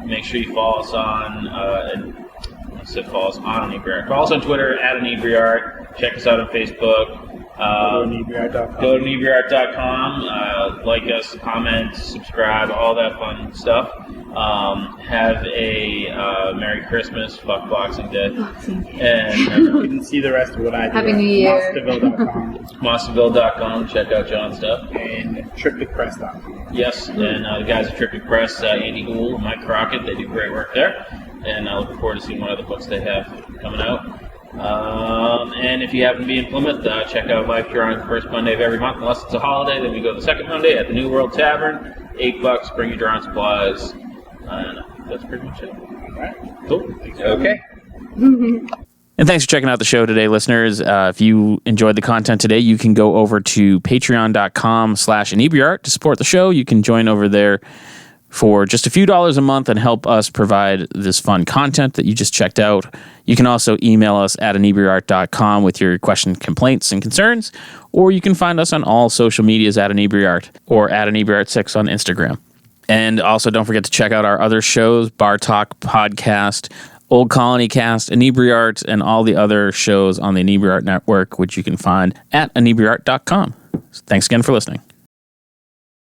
Speaker 2: make sure you follow us on. Follow us on Inebri-Art. Follow us on Twitter at Inebri-Art. Check us out on Facebook. Go to Inebri-Art.com. Like us, comment, subscribe, all that fun stuff. Have a Merry Christmas, fuck Boxing Day. And
Speaker 4: You can see the rest of what I do.
Speaker 5: Happy New Year.
Speaker 4: Monstaville.com
Speaker 2: Monstaville.com. Check out John's stuff.
Speaker 4: and TripticPress.com.
Speaker 2: Yes, and the guys at Triptych Press, Andy Gould and Mike Crockett, they do great work there. And I look forward to seeing what other books they have coming out. And if you happen to be in Plymouth, check out Life Drawing the first Monday of every month, unless it's a holiday. Then we go the second Monday at the New World Tavern. $8. Bring your drawing supplies. And that's pretty much it.
Speaker 4: All right.
Speaker 2: Cool.
Speaker 1: Okay.
Speaker 6: And thanks for checking out the show today, listeners. If you enjoyed the content today, you can go over to patreon.com/Inebri-Art to support the show. You can join over there for just a few dollars a month and help us provide this fun content that you just checked out. You can also email us at Inebri-Art.com with your questions, complaints, and concerns, or you can find us on all social medias at Inebri-Art or at Inebri-Art6 on Instagram. And also don't forget to check out our other shows, Bar Talk Podcast, Old Colony Cast, Inebri-Art, and all the other shows on the Inebri-Art Network, which you can find at Inebri-Art.com. So thanks again for listening.